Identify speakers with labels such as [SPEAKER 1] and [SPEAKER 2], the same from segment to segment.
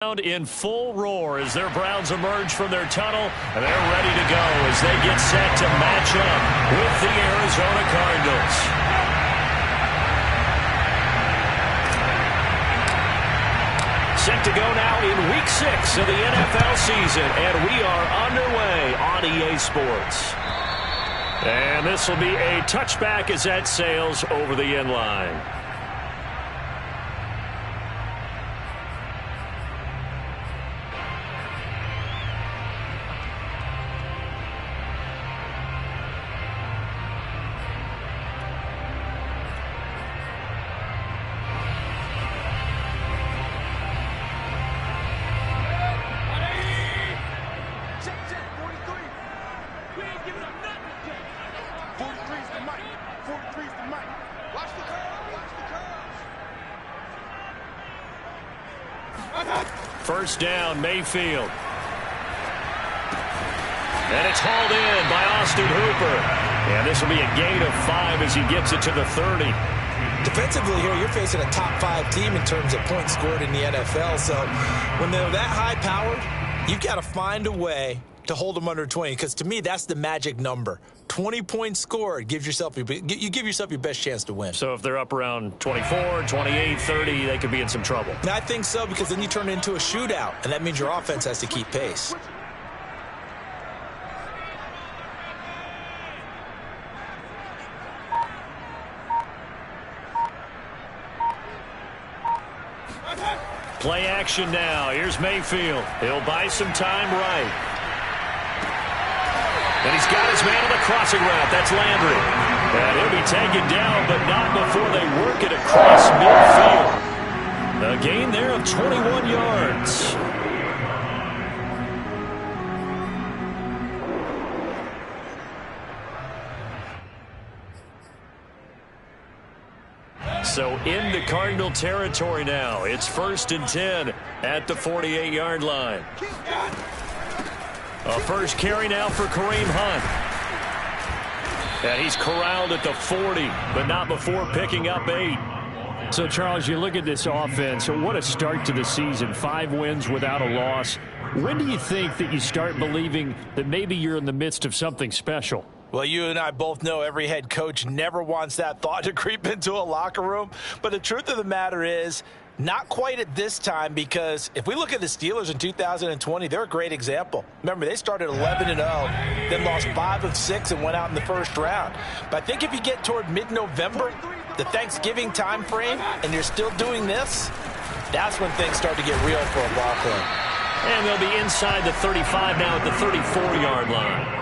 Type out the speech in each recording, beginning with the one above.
[SPEAKER 1] In full roar as their Browns emerge from their tunnel, and they're ready to go as they get set to match up with the Arizona Cardinals. Set to go now in Week 6 of the NFL season, and we are underway on EA Sports. And this will be a touchback as that sails over the end line. First down, Mayfield. And it's hauled in by Austin Hooper. And this will be a gain of 5 as he gets it to the 30.
[SPEAKER 2] Defensively here, you're facing a top 5 team in terms of points scored in the NFL. So when they're that high-powered, you've got to find a way to hold them under 20. Because to me, that's the magic number. 20 points scored, you give yourself your best chance to win.
[SPEAKER 1] So if they're up around 24, 28, 30, they could be in some trouble.
[SPEAKER 2] And I think so, because then you turn it into a shootout, and that means your offense has to keep pace.
[SPEAKER 1] Play action now. Here's Mayfield. He'll buy some time right. And he's got his man on the crossing route. That's Landry. And he'll be taken down, but not before they work it across midfield. A gain there of 21 yards. So into Cardinal territory now. It's 1st and 10 at the 48-yard line. A first carry now for Kareem Hunt. And he's corralled at the 40, but not before picking up 8. So, Charles, you look at this offense, what a start to the season. 5 wins without a loss. When do you think that you start believing that maybe you're in the midst of something special?
[SPEAKER 2] Well, you and I both know every head coach never wants that thought to creep into a locker room. But the truth of the matter is, not quite at this time, because if we look at the Steelers in 2020, they're a great example. Remember, they started 11-0, then lost 5 of 6 and went out in the first round. But I think if you get toward mid-November, the Thanksgiving time frame, and you're still doing this, that's when things start to get real for a ball club.
[SPEAKER 1] And they'll be inside the 35 now at the 34-yard line.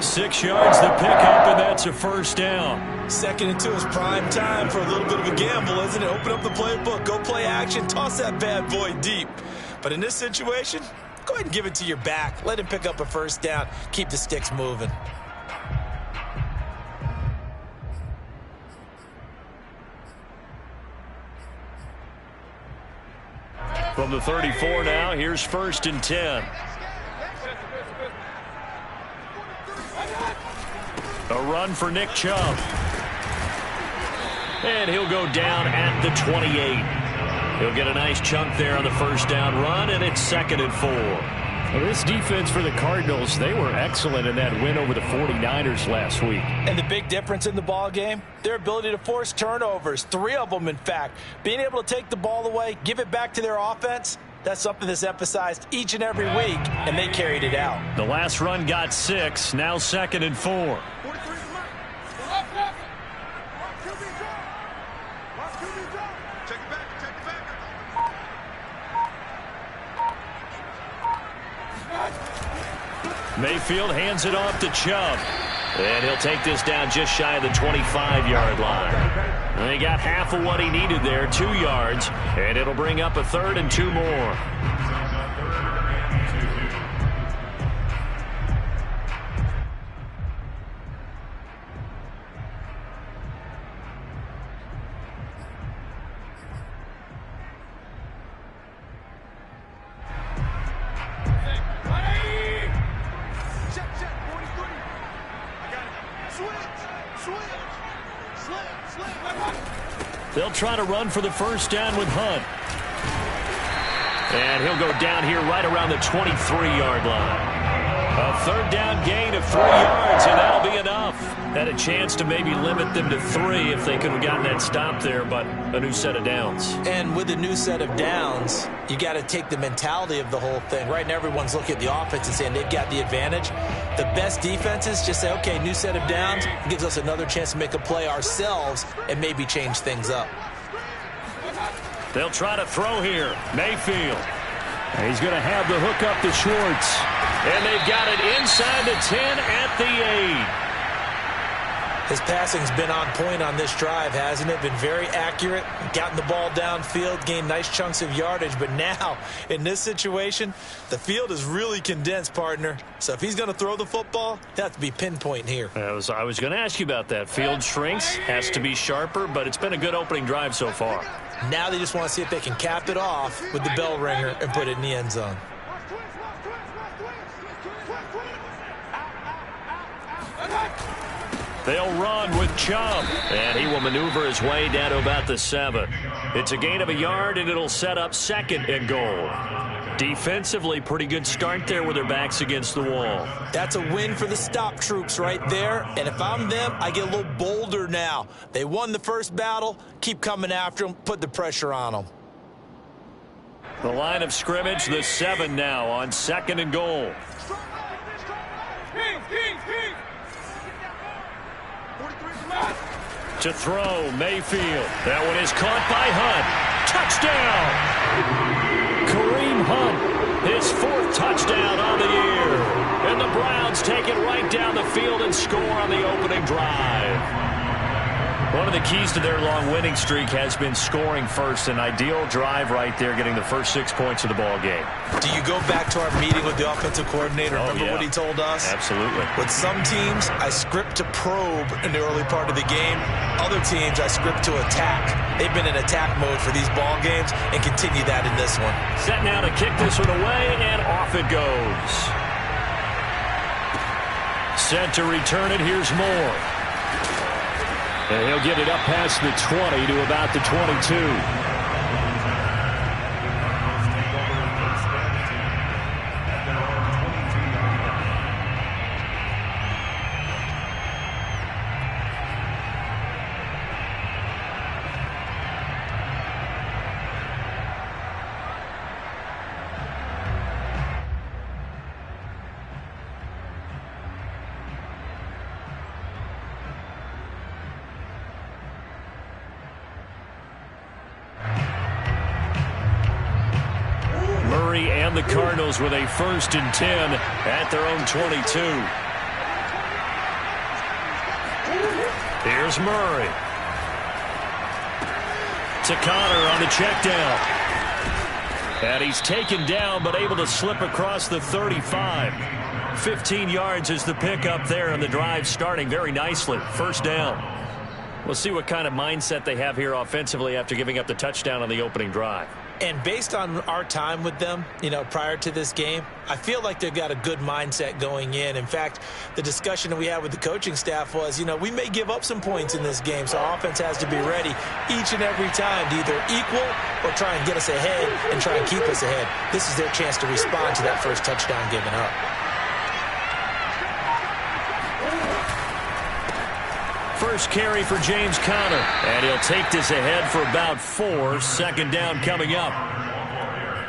[SPEAKER 1] 6 yards to pick up, and that's a first down.
[SPEAKER 2] 2nd and 2 is prime time for a little bit of a gamble, isn't it? Open up the playbook, go play action, toss that bad boy deep. But in this situation, go ahead and give it to your back. Let him pick up a first down. Keep the sticks moving.
[SPEAKER 1] From the 34 now, here's 1st and 10. A run for Nick Chubb. And he'll go down at the 28. He'll get a nice chunk there on the first down run, and it's 2nd and 4. Well, this defense for the Cardinals, they were excellent in that win over the 49ers last week.
[SPEAKER 2] And the big difference in the ball game, their ability to force turnovers, 3 of them, in fact. Being able to take the ball away, give it back to their offense, that's something that's emphasized each and every week, and they carried it out.
[SPEAKER 1] The last run got 6, now 2nd and 4. Mayfield hands it off to Chubb. And he'll take this down just shy of the 25-yard line. And he got half of what he needed there, 2 yards. And it'll bring up a 3rd and 2 more. They'll try to run for the first down with Hunt. And he'll go down here right around the 23-yard line. A third down gain of 3 yards, and that'll be enough. Had a chance to maybe limit them to 3 if they could have gotten that stop there, but a new set of downs.
[SPEAKER 2] And with a new set of downs, you got to take the mentality of the whole thing. Right now, everyone's looking at the offense and saying they've got the advantage. The best defenses just say, okay, new set of downs. It gives us another chance to make a play ourselves and maybe change things up.
[SPEAKER 1] They'll try to throw here. Mayfield. He's going to have the hook up to Schwartz. And they've got it inside the 10 at the 8.
[SPEAKER 2] His passing's been on point on this drive, hasn't it? Been very accurate, gotten the ball downfield, gained nice chunks of yardage. But now, in this situation, the field is really condensed, partner. So if he's going to throw the football, he'll have to be pinpoint here.
[SPEAKER 1] I was going to ask you about that. Field shrinks, has to be sharper, but it's been a good opening drive so far.
[SPEAKER 2] Now they just want to see if they can cap it off with the bell ringer and put it in the end zone.
[SPEAKER 1] They'll run with Chubb, and he will maneuver his way down to about the 7. It's a gain of 1 yard, and it'll set up 2nd and goal. Defensively, pretty good start there with their backs against the wall.
[SPEAKER 2] That's a win for the stop troops right there, and if I'm them, I get a little bolder now. They won the first battle, keep coming after them, put the pressure on them.
[SPEAKER 1] The line of scrimmage, the 7 now on 2nd and goal. To throw, Mayfield. That one is caught by Hunt. Touchdown! Kareem Hunt, his 4th touchdown on the year. And the Browns take it right down the field and score on the opening drive. One of the keys to their long winning streak has been scoring first. An ideal drive right there, getting the first 6 points of the ball game.
[SPEAKER 2] Do you go back to our meeting with the offensive coordinator? Remember what he told us?
[SPEAKER 1] Absolutely.
[SPEAKER 2] With some teams, I script to probe in the early part of the game. Other teams, I script to attack. They've been in attack mode for these ball games and continue that in this one.
[SPEAKER 1] Set now to kick this one away, and off it goes. Set to return it. Here's Moore. And he'll get it up past the 20 to about the 22. And the Cardinals with a 1st and 10 at their own 22. Here's Murray. To Connor on the check down. And he's taken down but able to slip across the 35. 15 yards is the pickup there, and the drive starting very nicely. 1st down. We'll see what kind of mindset they have here offensively after giving up the touchdown on the opening drive.
[SPEAKER 2] And based on our time with them, prior to this game, I feel like they've got a good mindset going in. In fact, the discussion that we had with the coaching staff was, we may give up some points in this game, so our offense has to be ready each and every time to either equal or try and get us ahead and try and keep us ahead. This is their chance to respond to that first touchdown given up.
[SPEAKER 1] First carry for James Conner, and he'll take this ahead for about 4. 2nd down coming up.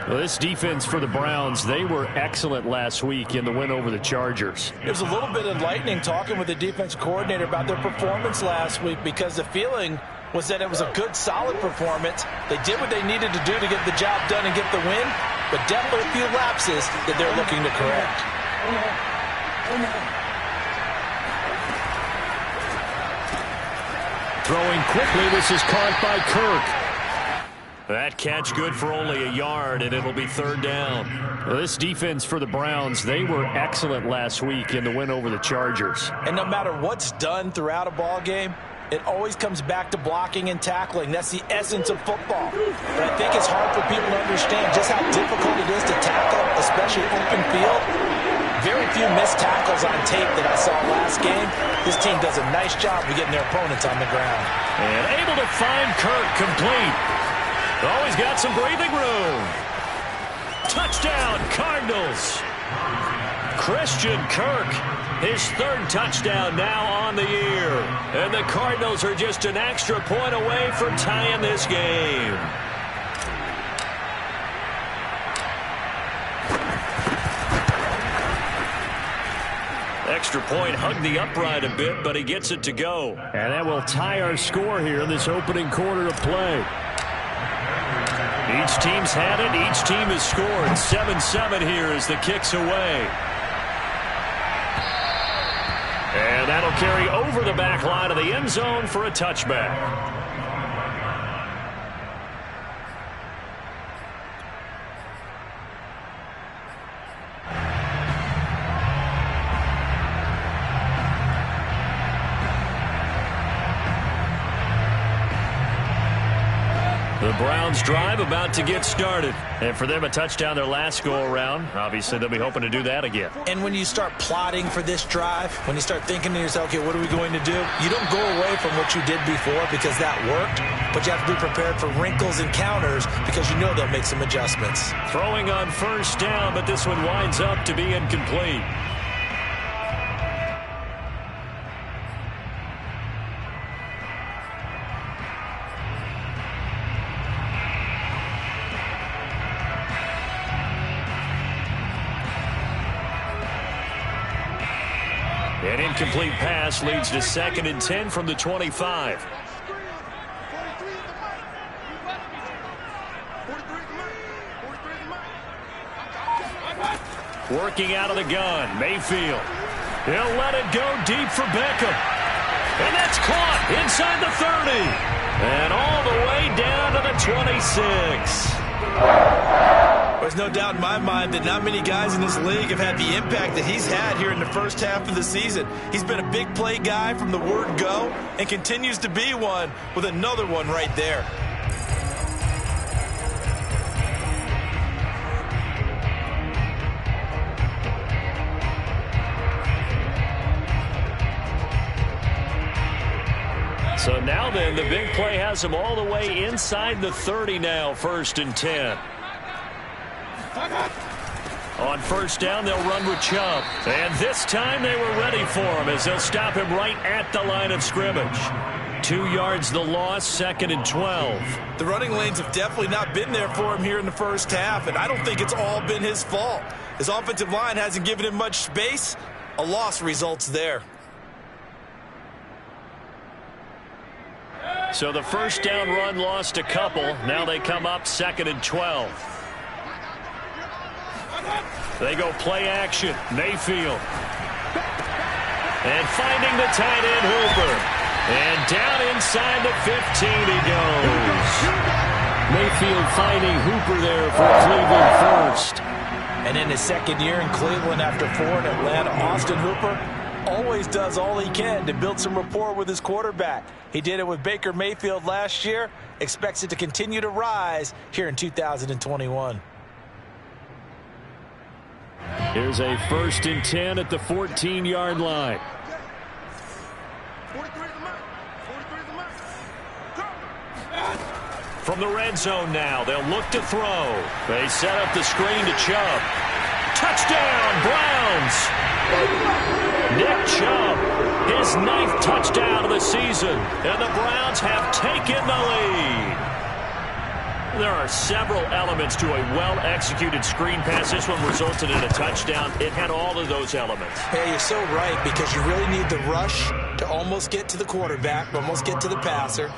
[SPEAKER 1] Well, this defense for the Browns, they were excellent last week in the win over the Chargers.
[SPEAKER 2] It was a little bit enlightening talking with the defensive coordinator about their performance last week, because the feeling was that it was a good, solid performance. They did what they needed to do to get the job done and get the win, but definitely a few lapses that they're looking to correct.
[SPEAKER 1] Throwing quickly, this is caught by Kirk. That catch good for only 1 yard, and it'll be 3rd down. Well, this defense for the Browns, they were excellent last week in the win over the Chargers.
[SPEAKER 2] And no matter what's done throughout a ball game, it always comes back to blocking and tackling. That's the essence of football. But I think it's hard for people to understand just how difficult it is to tackle, especially open field. Very few missed tackles on tape that I saw last game. This team does a nice job of getting their opponents on the ground.
[SPEAKER 1] And able to find Kirk complete. Always got some breathing room. Touchdown, Cardinals. Christian Kirk, his third touchdown now on the year. And the Cardinals are just an extra point away from tying this game. Extra point hugged the upright a bit, but he gets it to go. And that will tie our score here in this opening quarter of play. Each team's had it. Each team has scored. 7-7 here as the kick's away. And that'll carry over the back line of the end zone for a touchback. The Browns drive about to get started. And for them, a touchdown their last go-around. Obviously, they'll be hoping to do that again.
[SPEAKER 2] And when you start plotting for this drive, when you start thinking to yourself, okay, what are we going to do? You don't go away from what you did before because that worked, but you have to be prepared for wrinkles and counters because you know they'll make some adjustments.
[SPEAKER 1] Throwing on first down, but this one winds up to be incomplete. An incomplete pass leads to 2nd and 10 from the 25. Working out of the gun, Mayfield. He'll let it go deep for Beckham. And that's caught inside the 30. And all the way down to the 26.
[SPEAKER 2] There's no doubt in my mind that not many guys in this league have had the impact that he's had here in the first half of the season. He's been a big play guy from the word go and continues to be one with another one right there.
[SPEAKER 1] So now then, the big play has him all the way inside the 30 now, 1st and 10. On first down, they'll run with Chubb. And this time they were ready for him as they'll stop him right at the line of scrimmage. 2 yards the loss, 2nd and 12.
[SPEAKER 2] The running lanes have definitely not been there for him here in the first half, and I don't think it's all been his fault. His offensive line hasn't given him much space. A loss results there.
[SPEAKER 1] So the first down run lost a couple. Now they come up 2nd and 12. They go play action. Mayfield. And finding the tight end, Hooper. And down inside the 15 he goes. Mayfield finding Hooper there for Cleveland first.
[SPEAKER 2] And in his second year in Cleveland after 4 in Atlanta, Austin Hooper always does all he can to build some rapport with his quarterback. He did it with Baker Mayfield last year. Expects it to continue to rise here in 2021.
[SPEAKER 1] Here's a 1st and 10 at the 14-yard line. From the red zone now, they'll look to throw. They set up the screen to Chubb. Touchdown, Browns! Nick Chubb, his 9th touchdown of the season, and the Browns have taken the lead. There are several elements to a well-executed screen pass. This one resulted in a touchdown. It had all of those elements.
[SPEAKER 2] Hey, you're so right, because you really need the rush to almost get to the quarterback, almost get to the passer.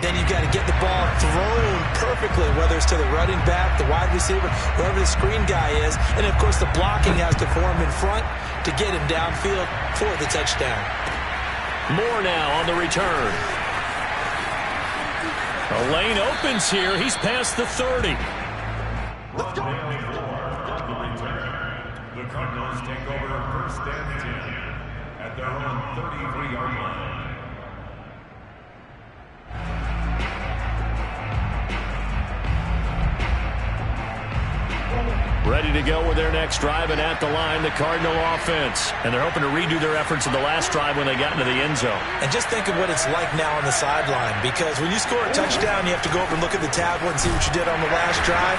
[SPEAKER 2] Then you've got to get the ball thrown perfectly, whether it's to the running back, the wide receiver, whoever the screen guy is. And, of course, the blocking has to form in front to get him downfield for the touchdown.
[SPEAKER 1] More now on the return. The lane opens here. He's past the 30.
[SPEAKER 3] Let's go. The Cardinals take over 1st and 10 at their own 33-yard line.
[SPEAKER 1] Ready to go with their next drive, and at the line, the Cardinal offense. And they're hoping to redo their efforts in the last drive when they got into the end zone.
[SPEAKER 2] And just think of what it's like now on the sideline, because when you score a touchdown, you have to go up and look at the tablet and see what you did on the last drive.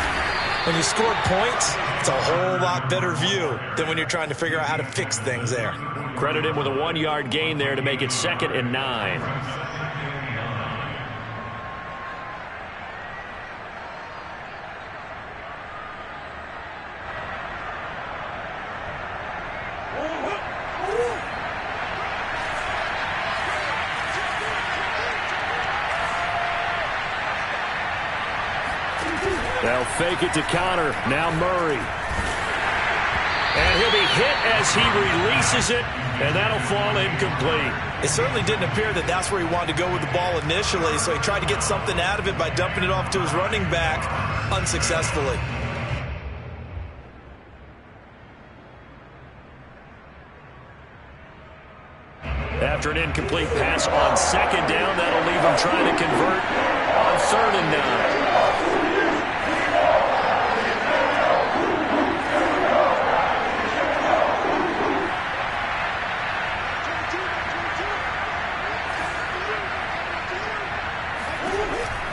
[SPEAKER 2] When you scored points, it's a whole lot better view than when you're trying to figure out how to fix things there.
[SPEAKER 1] Credit him with a 1-yard gain there to make it 2nd and 9. They'll fake it to counter. Now Murray. And he'll be hit as he releases it, and that'll fall incomplete.
[SPEAKER 2] It certainly didn't appear that that's where he wanted to go with the ball initially, so he tried to get something out of it by dumping it off to his running back unsuccessfully.
[SPEAKER 1] After an incomplete pass on 2nd down, that'll leave him trying to convert on 3rd and 9.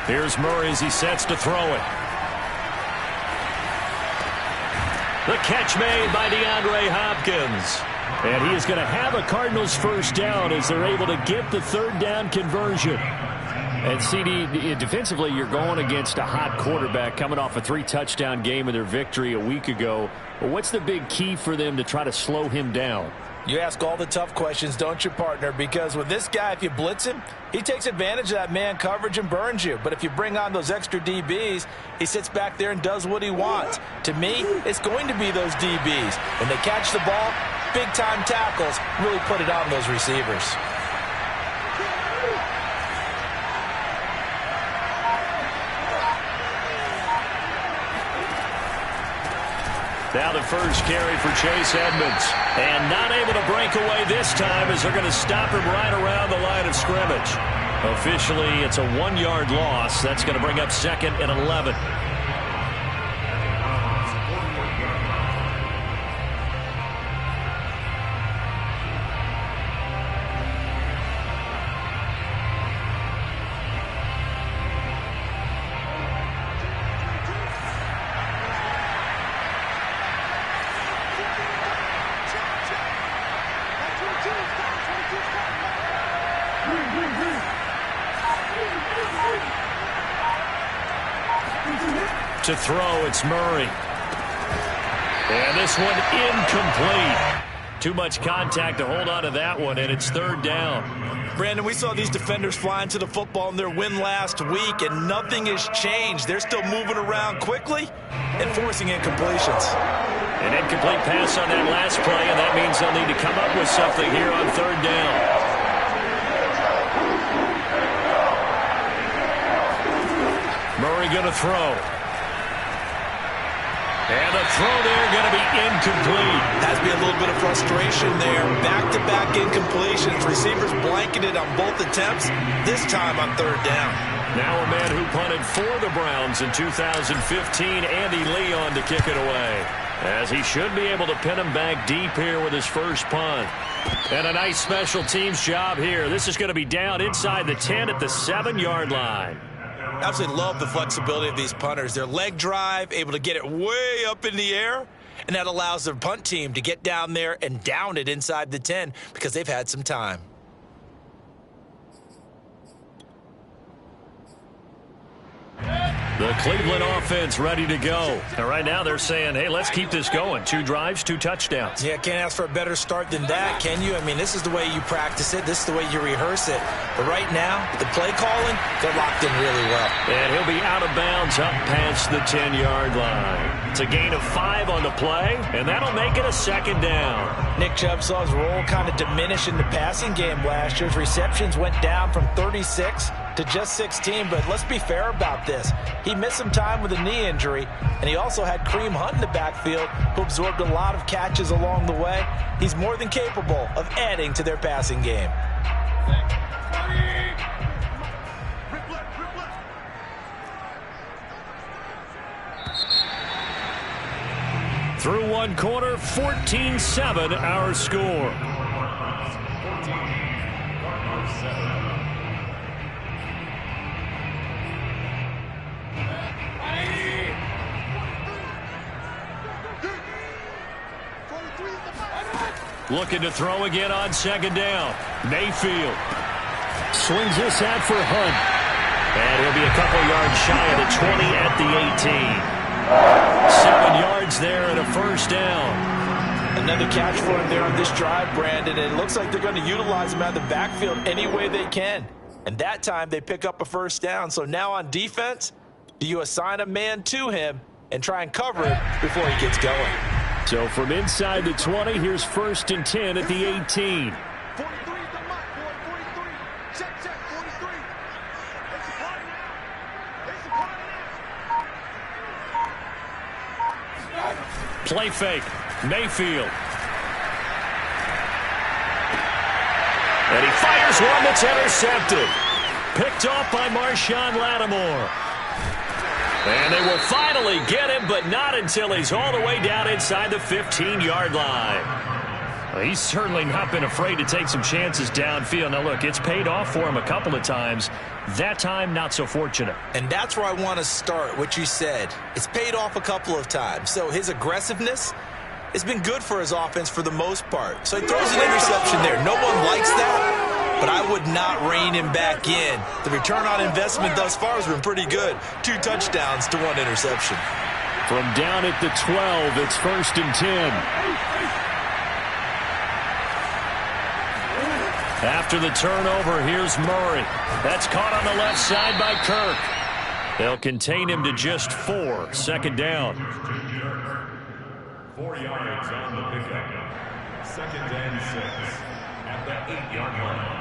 [SPEAKER 1] Here's Murray as he sets to throw it. The catch made by DeAndre Hopkins. And he is going to have a Cardinals first down as they're able to get the 3rd down conversion. And CD, defensively, you're going against a hot quarterback coming off a 3-touchdown game in their victory a week ago. But what's the big key for them to try to slow him down?
[SPEAKER 2] You ask all the tough questions, don't you, partner? Because with this guy, if you blitz him, he takes advantage of that man coverage and burns you. But if you bring on those extra DBs, he sits back there and does what he wants. To me, it's going to be those DBs. When they catch the ball, big-time tackles really put it on those receivers.
[SPEAKER 1] Now the first carry for Chase Edmonds. And not able to break away this time as they're going to stop him right around the line of scrimmage. Officially, it's a 1-yard loss. That's going to bring up 2nd and 11. To throw, it's Murray. And this one incomplete. Too much contact to hold on to that one, and it's 3rd down.
[SPEAKER 2] Brandon, we saw these defenders flying to the football in their win last week, and nothing has changed. They're still moving around quickly and forcing incompletions.
[SPEAKER 1] An incomplete pass on that last play, and that means they'll need to come up with something here on 3rd down. Murray going to throw. And the throw there going to be incomplete.
[SPEAKER 2] Has to be a little bit of frustration there. Back-to-back incompletions. Receivers blanketed on both attempts, this time on 3rd down.
[SPEAKER 1] Now a man who punted for the Browns in 2015, Andy Leon, to kick it away. As he should be able to pin him back deep here with his first punt. And a nice special teams job here. This is going to be down inside the 10 at the 7-yard line.
[SPEAKER 2] Absolutely love the flexibility of these punters. Their leg drive, able to get it way up in the air, and that allows their punt team to get down there and down it inside the 10 because they've had some time.
[SPEAKER 1] The Cleveland offense ready to go. And right now they're saying, hey, let's keep this going. 2 drives, 2 touchdowns.
[SPEAKER 2] Yeah, can't ask for a better start than that, can you? I mean, this is the way you practice it. This is the way you rehearse it. But right now, the play calling, they're locked in really well.
[SPEAKER 1] And he'll be out of bounds up past the 10-yard line. It's a gain of 5 on the play, and that'll make it a 2nd down.
[SPEAKER 2] Nick Chubb saw his role kind of diminish in the passing game last year. His receptions went down from 36 to just 16, but let's be fair about this. He missed some time with a knee injury, and he also had Kareem Hunt in the backfield, who absorbed a lot of catches along the way. He's more than capable of adding to their passing game.
[SPEAKER 1] Through 1 quarter, 14-7 our score. Looking to throw again on second down. Mayfield swings this out for Hunt. And he'll be a couple yards shy of the 20 at the 18. 7 yards there and a first down.
[SPEAKER 2] Another catch for him there on this drive, Brandon. And it looks like they're going to utilize him out of the backfield any way they can. And that time they pick up a first down. So now on defense, do you assign a man to him and try and cover it before he gets going?
[SPEAKER 1] So from inside the 20, here's 1st and 10 at the 18.
[SPEAKER 4] 43, the mark, boy, 43. Check, 43. They supply now.
[SPEAKER 1] Play fake. Mayfield. And he fires one that's intercepted. Picked off by Marshawn Lattimore. And they will finally get him, but not until he's all the way down inside the 15-yard line. Well, he's certainly not been afraid to take some chances downfield. Now, look, it's paid off for him a couple of times. That time, not so fortunate.
[SPEAKER 2] And that's where I want to start, what you said. It's paid off a couple of times. So his aggressiveness has been good for his offense for the most part. So he throws an interception there. No one likes that. But I would not rein him back in. The return on investment thus far has been pretty good. 2 touchdowns to 1 interception.
[SPEAKER 1] From down at the 12, it's 1st and 10. After the turnover, here's Murray. That's caught on the left side by Kirk. They'll contain him to just 4. 2nd down.
[SPEAKER 3] 4 yards on the pickup. 2nd and 6 at the 8-yard line.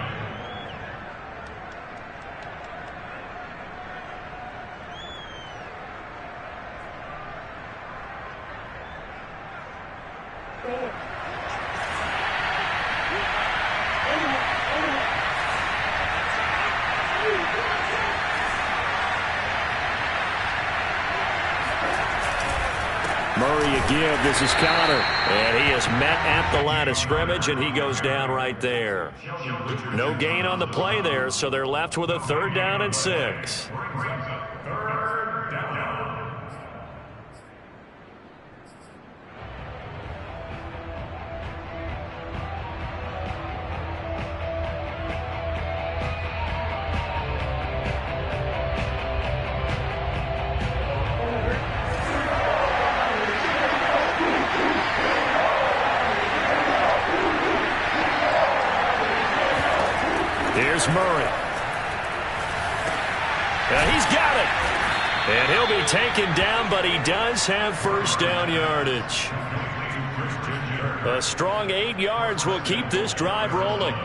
[SPEAKER 1] Murray a give. This is Connor. And he is met at the line of scrimmage, and he goes down right there. No gain on the play there, so they're left with a 3rd down and 6. Here's Murray. And he's got it. And he'll be taken down, but he does have 1st down yardage. A strong 8 yards will keep this drive rolling.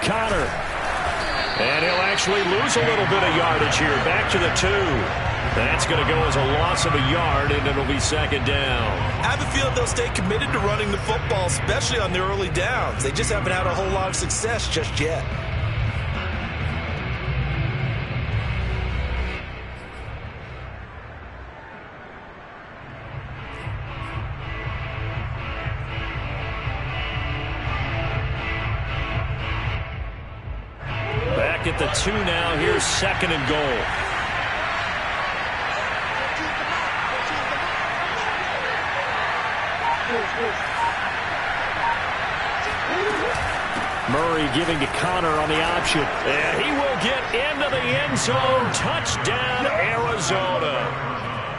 [SPEAKER 1] Connor. And he'll actually lose a little bit of yardage here. Back to the 2. That's going to go as a loss of a yard, and it'll be 2nd down.
[SPEAKER 2] I have a feeling they'll stay committed to running the football, especially on the early downs. They just haven't had a whole lot of success just yet.
[SPEAKER 1] Back at the 2 now. Here's 2nd and goal. Murray giving to Connor on the option. And he will get into the end zone. Touchdown, Arizona.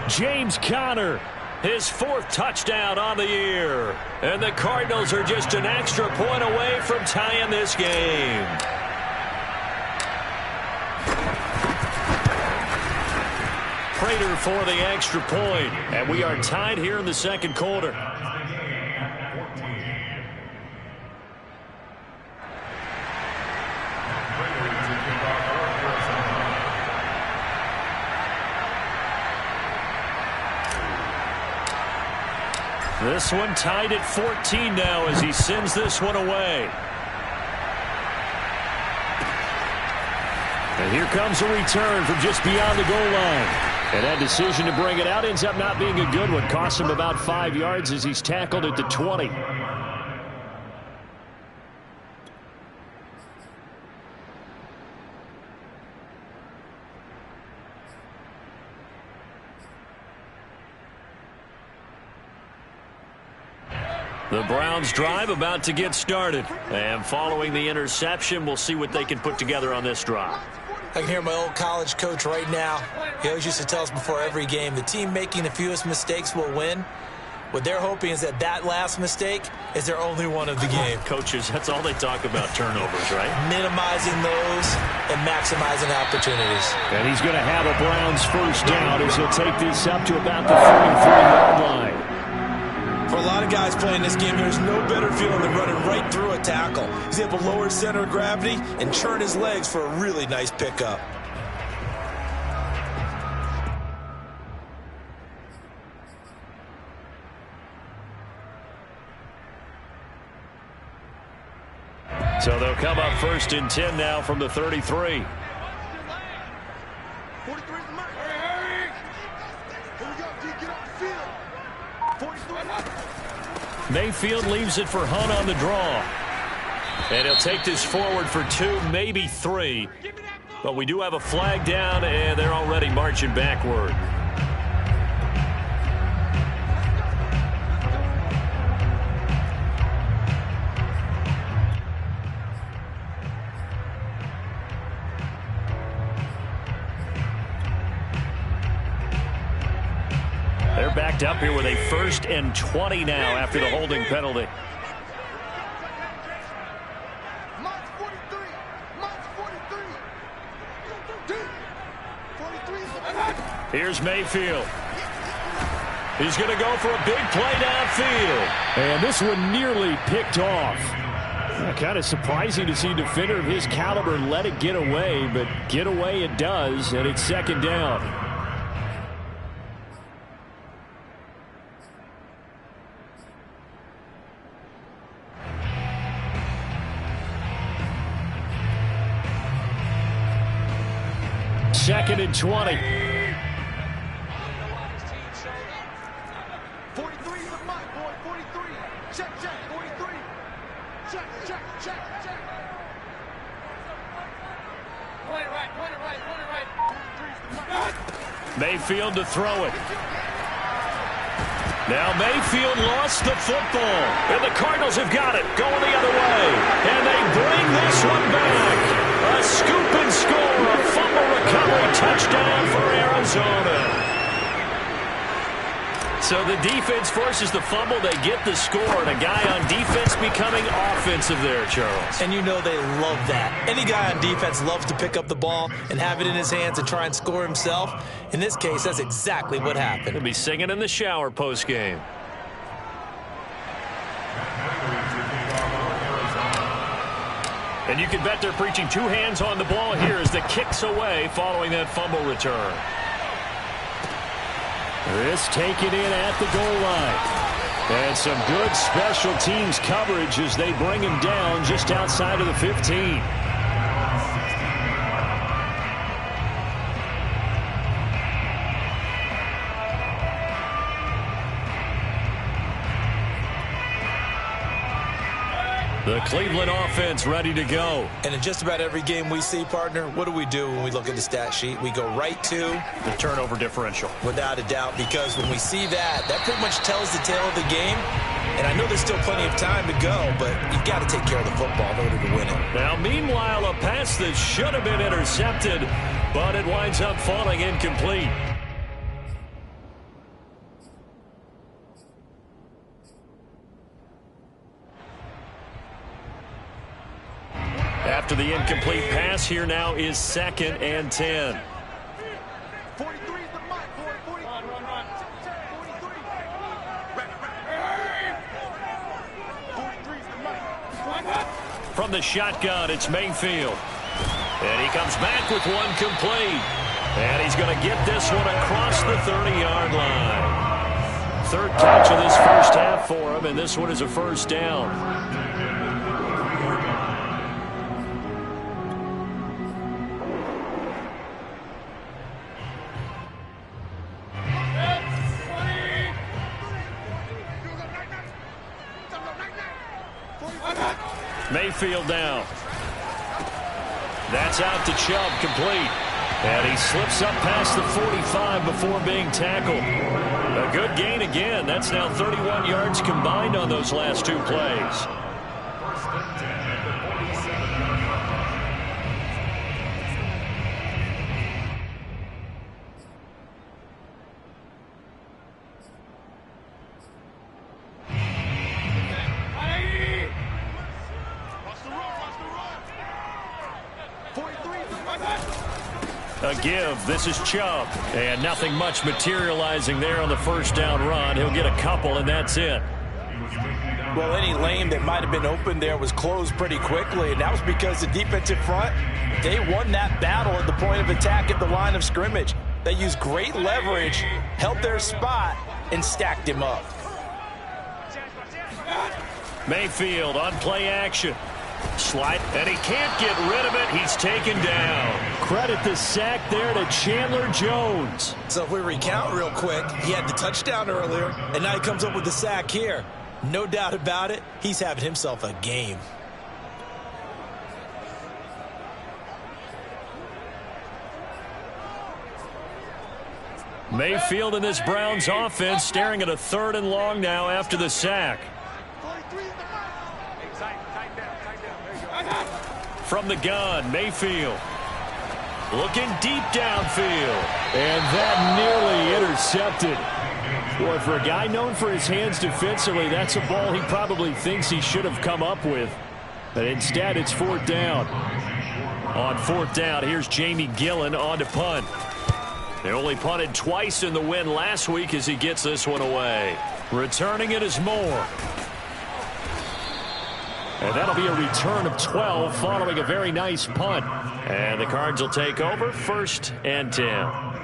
[SPEAKER 1] James Conner, his 4th touchdown on the year. And the Cardinals are just an extra point away from tying this game. Prater for the extra point. And we are tied here in the 2nd quarter. This one tied at 14 now as he sends this one away. And here comes a return from just beyond the goal line. And that decision to bring it out ends up not being a good one. Costs him about 5 yards as he's tackled at the 20. The Browns drive about to get started. And following the interception, we'll see what they can put together on this drive.
[SPEAKER 2] I can hear my old college coach right now. He always used to tell us before every game, the team making the fewest mistakes will win. What they're hoping is that last mistake is their only one of the game.
[SPEAKER 1] Coaches, that's all they talk about, turnovers, right?
[SPEAKER 2] Minimizing those and maximizing opportunities.
[SPEAKER 1] And he's going to have a Browns first down as he'll take this up to about the 43-yard line.
[SPEAKER 2] For a lot of guys playing this game, there's no better feeling than running right through a tackle. He's able to lower his center of gravity and churn his legs for a really nice pickup.
[SPEAKER 1] So they'll come up first and 10 now from the 33.
[SPEAKER 4] 43 is the mark. Here we go, D, get off the field. 43.
[SPEAKER 1] Mayfield leaves it for Hunt on the draw. And he'll take this forward for 2, maybe 3. But we do have a flag down, and they're already marching backward. They're backed up here with a 1st and 20 now after the holding penalty.
[SPEAKER 4] March 43. March 43. 43 is the mark.
[SPEAKER 1] Here's Mayfield. He's going to go for a big play downfield. And this one nearly picked off. Kind of surprising to see a defender of his caliber let it get away, but get away it does, and it's 2nd down. Second and 20.
[SPEAKER 4] 43 is the mark, boy. 43. Check, 43. Check. Point it right. 43 is the mark.
[SPEAKER 1] Mayfield to throw it. Now Mayfield lost the football. And the Cardinals have got it going the other way. And they bring this one back. A scoop and score. A fumble recovery touchdown for Arizona. So the defense forces the fumble. They get the score. And a guy on defense becoming offensive there, Charles.
[SPEAKER 2] And you know they love that. Any guy on defense loves to pick up the ball and have it in his hands and try and score himself. In this case, that's exactly what happened.
[SPEAKER 1] He'll be singing in the shower post-game. And you can bet they're preaching 2 hands on the ball here as the kick's away following that fumble return. This taken in at the goal line. And some good special teams coverage as they bring him down just outside of the 15. The Cleveland offense ready to go.
[SPEAKER 2] And in just about every game we see, partner, what do we do when we look at the stat sheet? We go right to
[SPEAKER 1] the turnover differential.
[SPEAKER 2] Without a doubt, because when we see that, that pretty much tells the tale of the game. And I know there's still plenty of time to go, but you've got to take care of the football in order to win it.
[SPEAKER 1] Now, meanwhile, a pass that should have been intercepted, but it winds up falling incomplete. After the incomplete pass, here now is 2nd and 10.
[SPEAKER 4] 43 is the mark, boy. 43. Run. 43. 43 is the mark.
[SPEAKER 1] From the shotgun, it's Mayfield. And he comes back with one complete. And he's going to get this one across the 30-yard line. 3rd catch of this first half for him, and this one is a first down. Mayfield down. That's out to Chubb, complete. And he slips up past the 45 before being tackled. A good gain again. That's now 31 yards combined on those last two plays. A give. This is Chubb. And nothing much materializing there on the first down run. He'll get a couple, and that's it.
[SPEAKER 2] Well, any lane that might have been open there was closed pretty quickly, and that was because the defensive front, they won that battle at the point of attack at the line of scrimmage. They used great leverage, held their spot, and stacked him up.
[SPEAKER 1] Mayfield on play action. Slide, and he can't get rid of it. He's taken down. Credit the sack there to Chandler Jones.
[SPEAKER 2] So if we recount real quick, he had the touchdown earlier, and now he comes up with the sack here. No doubt about it, he's having himself a game.
[SPEAKER 1] Mayfield in this Browns offense staring at a 3rd and long now after the sack. From the gun, Mayfield looking deep downfield, and that nearly intercepted. Boy, for a guy known for his hands defensively, that's a ball he probably thinks he should have come up with. But instead, it's 4th down. On 4th down, here's Jamie Gillen on to punt. They only punted twice in the win last week as he gets this one away. Returning it is Moore. And that'll be a return of 12 following a very nice punt. And the Cards will take over 1st and 10.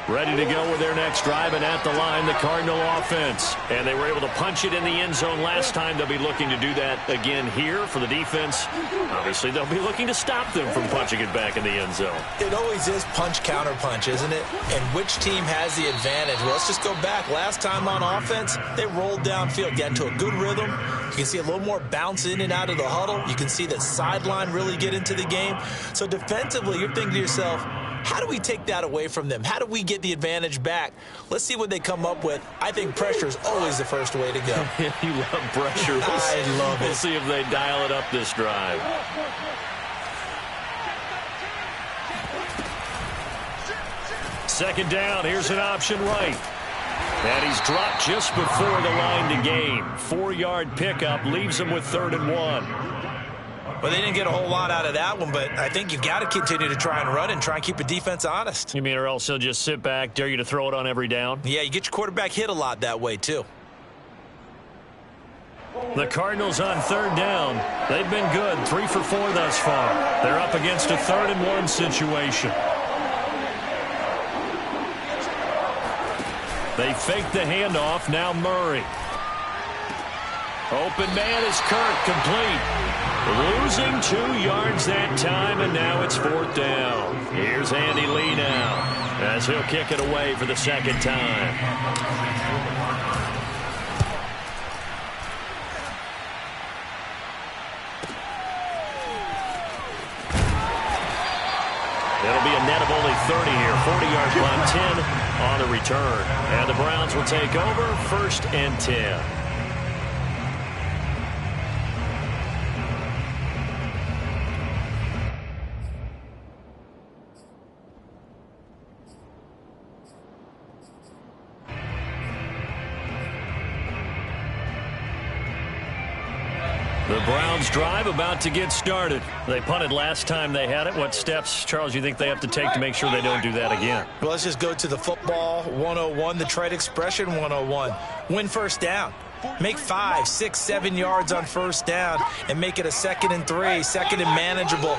[SPEAKER 1] Ready to go with their next drive, and at the line, the Cardinal offense. And they were able to punch it in the end zone last time. They'll be looking to do that again here for the defense. Obviously, they'll be looking to stop them from punching it back in the end zone.
[SPEAKER 2] It always is punch, counter punch, isn't it? And which team has the advantage? Well, let's just go back. Last time on offense, they rolled downfield, got into a good rhythm. You can see a little more bounce in and out of the huddle. You can see the sideline really get into the game. So defensively, you're thinking to yourself, how do we take that away from them? How do we get the advantage back? Let's see what they come up with. I think pressure is always the first way to go.
[SPEAKER 1] You love pressure.
[SPEAKER 2] I love it.
[SPEAKER 1] We'll see if they dial it up this drive. Second down. Here's an option right. And he's dropped just before the line to gain. 4-yard pickup leaves him with 3rd and 1.
[SPEAKER 2] Well, they didn't get a whole lot out of that one, but I think you've got to continue to try and run and try and keep the defense honest.
[SPEAKER 1] You mean, or else he'll just sit back, dare you to throw it on every down?
[SPEAKER 2] Yeah, you get your quarterback hit a lot that way, too.
[SPEAKER 1] The Cardinals on 3rd down. They've been good, 3 for 4 thus far. They're up against a 3rd and 1 situation. They fake the handoff, now Murray. Open man is Kirk, complete. Losing 2 yards that time, and now it's 4th down. Here's Andy Lee now, as he'll kick it away for the 2nd time. It'll be a net of only 30 here. 40-yard punt, 10 on the return. And the Browns will take over 1st and 10. The Browns drive about to get started. They punted last time they had it. What steps, Charles, you think they have to take to make sure they don't do that again?
[SPEAKER 2] Well, let's just go to the football 101, the trade expression 101. Win 1st down. Make 5, 6, 7 yards on 1st down and make it a 2nd and 3, 2nd and manageable.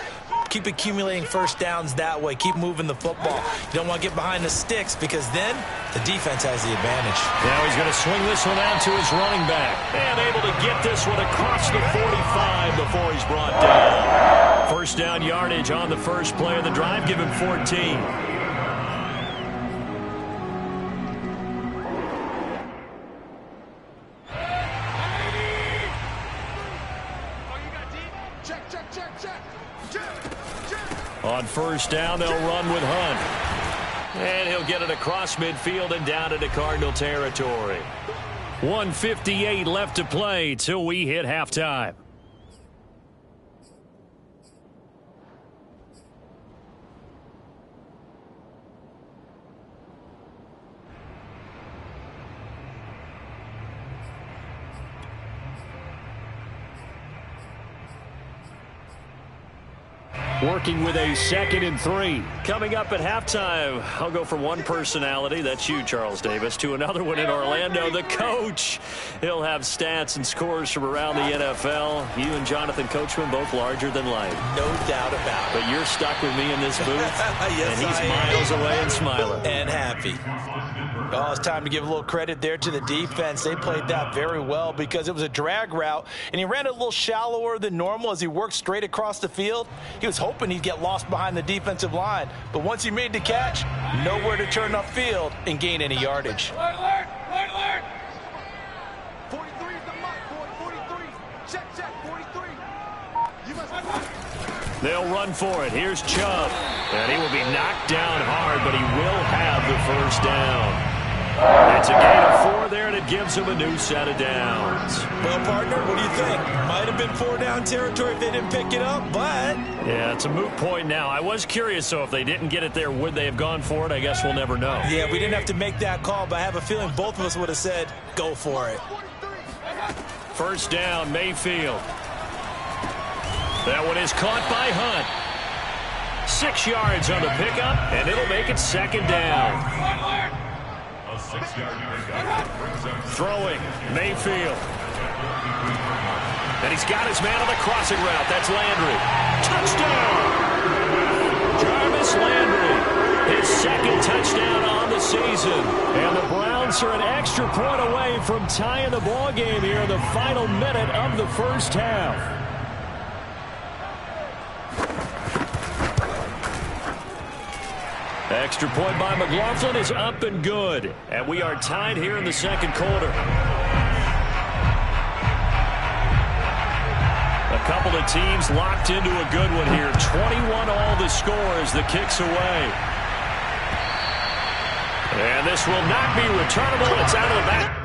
[SPEAKER 2] Keep accumulating first downs that way. Keep moving the football. You don't want to get behind the sticks because then the defense has the advantage.
[SPEAKER 1] Now he's going to swing this one out to his running back. And able to get this one across the 45 before he's brought down. First down yardage on the first play of the drive. Give him 14. On first down, they'll run with Hunt. And he'll get it across midfield and down into Cardinal territory. 1:58 left to play till we hit halftime. Working with a 2nd and 3. Coming up at halftime, I'll go from one personality, that's you, Charles Davis, to another one in Orlando, the coach. He'll have stats and scores from around the NFL. You and Jonathan Coachman, both larger than life.
[SPEAKER 2] No doubt about it.
[SPEAKER 1] But you're stuck with me in this booth,
[SPEAKER 2] yes,
[SPEAKER 1] and he's miles away and smiling.
[SPEAKER 2] And happy. Oh, it's time to give a little credit there to the defense. They played that very well because it was a drag route, and he ran it a little shallower than normal as he worked straight across the field. He was hoping he'd get lost behind the defensive line, but once he made the catch, nowhere to turn upfield and gain any yardage.
[SPEAKER 4] Red alert! Red alert! 43 is the mark, boy. 43. Check, 43. You must...
[SPEAKER 1] They'll run for it. Here's Chubb. And he will be knocked down hard, but he will have the first down. It's a gain of 4 there, and it gives him a new set of downs.
[SPEAKER 2] Well, partner, what do you think? Might have been 4-down territory if they didn't pick it up, but...
[SPEAKER 1] Yeah, it's a moot point now. I was curious, so if they didn't get it there, would they have gone for it? I guess we'll never know.
[SPEAKER 2] Yeah, we didn't have to make that call, but I have a feeling both of us would have said, go for it.
[SPEAKER 1] First down, Mayfield. That one is caught by Hunt. 6 yards on the pickup, and it'll make it 2nd down.
[SPEAKER 3] A 6-yard pickup brings up
[SPEAKER 1] Throwing, Mayfield. And he's got his man on the crossing route. That's Landry. Touchdown! Jarvis Landry, his 2nd touchdown on the season. And the Browns are an extra point away from tying the ball game here in the final minute of the first half. Extra point by McLaughlin is up and good. And we are tied here in the 2nd quarter. A couple of teams locked into a good one here. 21 all the score as the kick's away. And this will not be returnable. It's out of the back.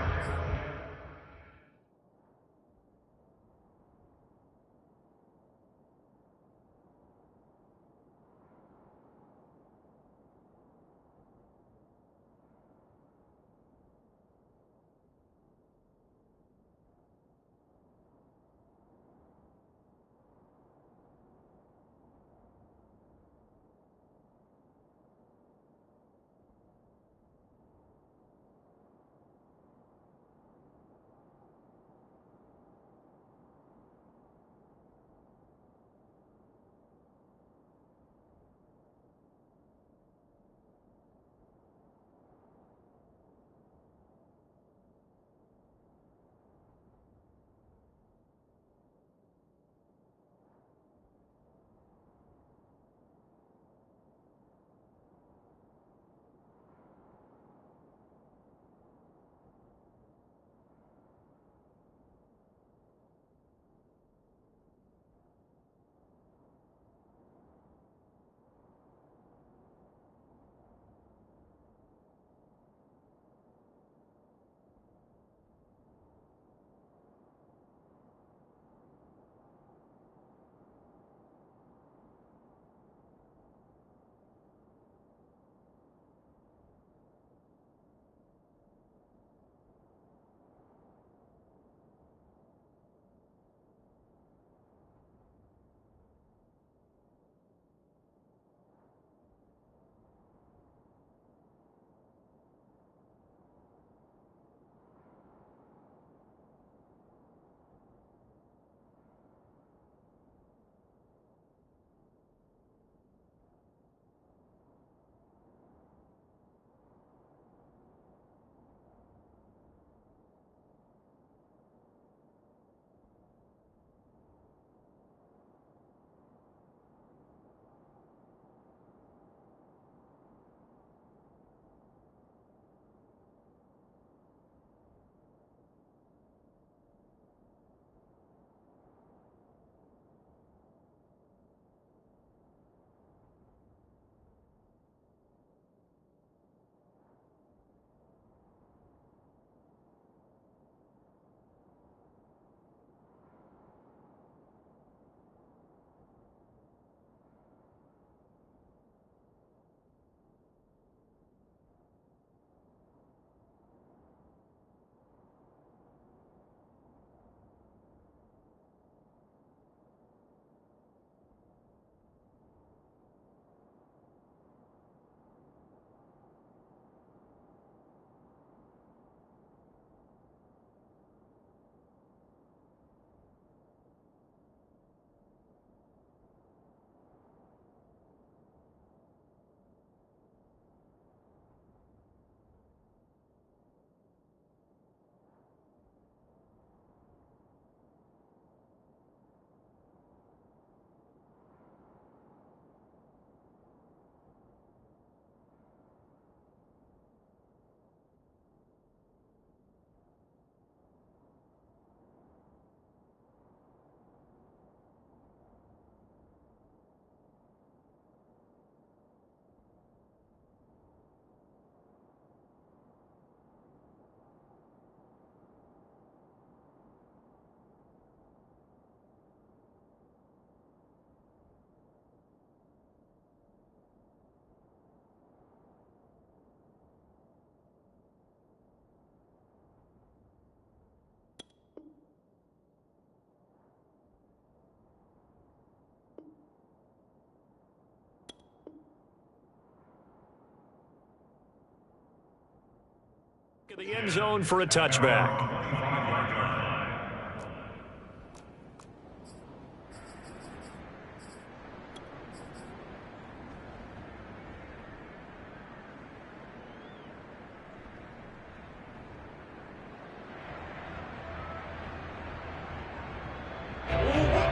[SPEAKER 1] of the end zone for a touchback.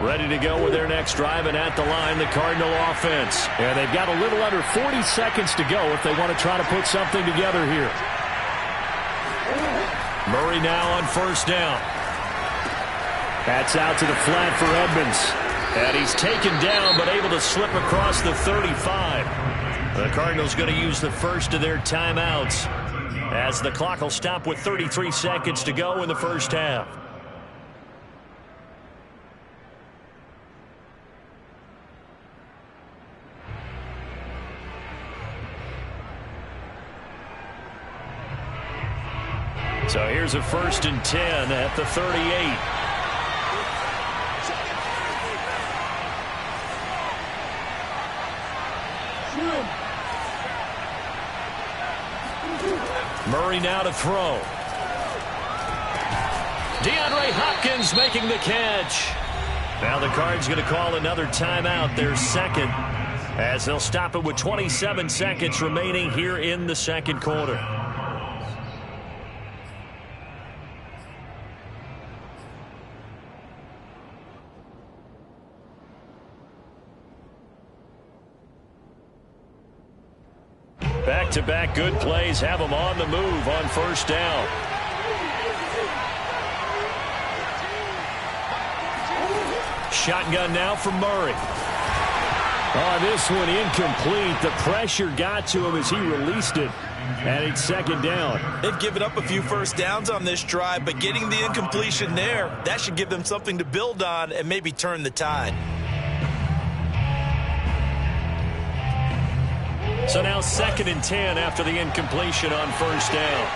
[SPEAKER 1] Ready to go with their next drive, and at the line, the Cardinal offense. And they've got a little under 40 seconds to go if they want to try to put something together here. Murray now on first down. That's out to the flat for Edmonds. And he's taken down, but able to slip across the 35. The Cardinals going to use the first of their timeouts, as the clock will stop with 33 seconds to go in the first half. So here's a 1st and 10 at the 38. Murray now to throw. DeAndre Hopkins making the catch. Now the Cards going to call another timeout, their second, as they'll stop it with 27 seconds remaining here in the second quarter. Back-to-back good plays have them on the move on first down. Shotgun now from Murray. Oh, this one incomplete. The pressure got to him as he released it. And it's second down.
[SPEAKER 2] They've given up a few first downs on this drive, but getting the incompletion there, that should give them something to build on and maybe turn the tide.
[SPEAKER 1] So now 2nd and 10 after the incompletion on first down.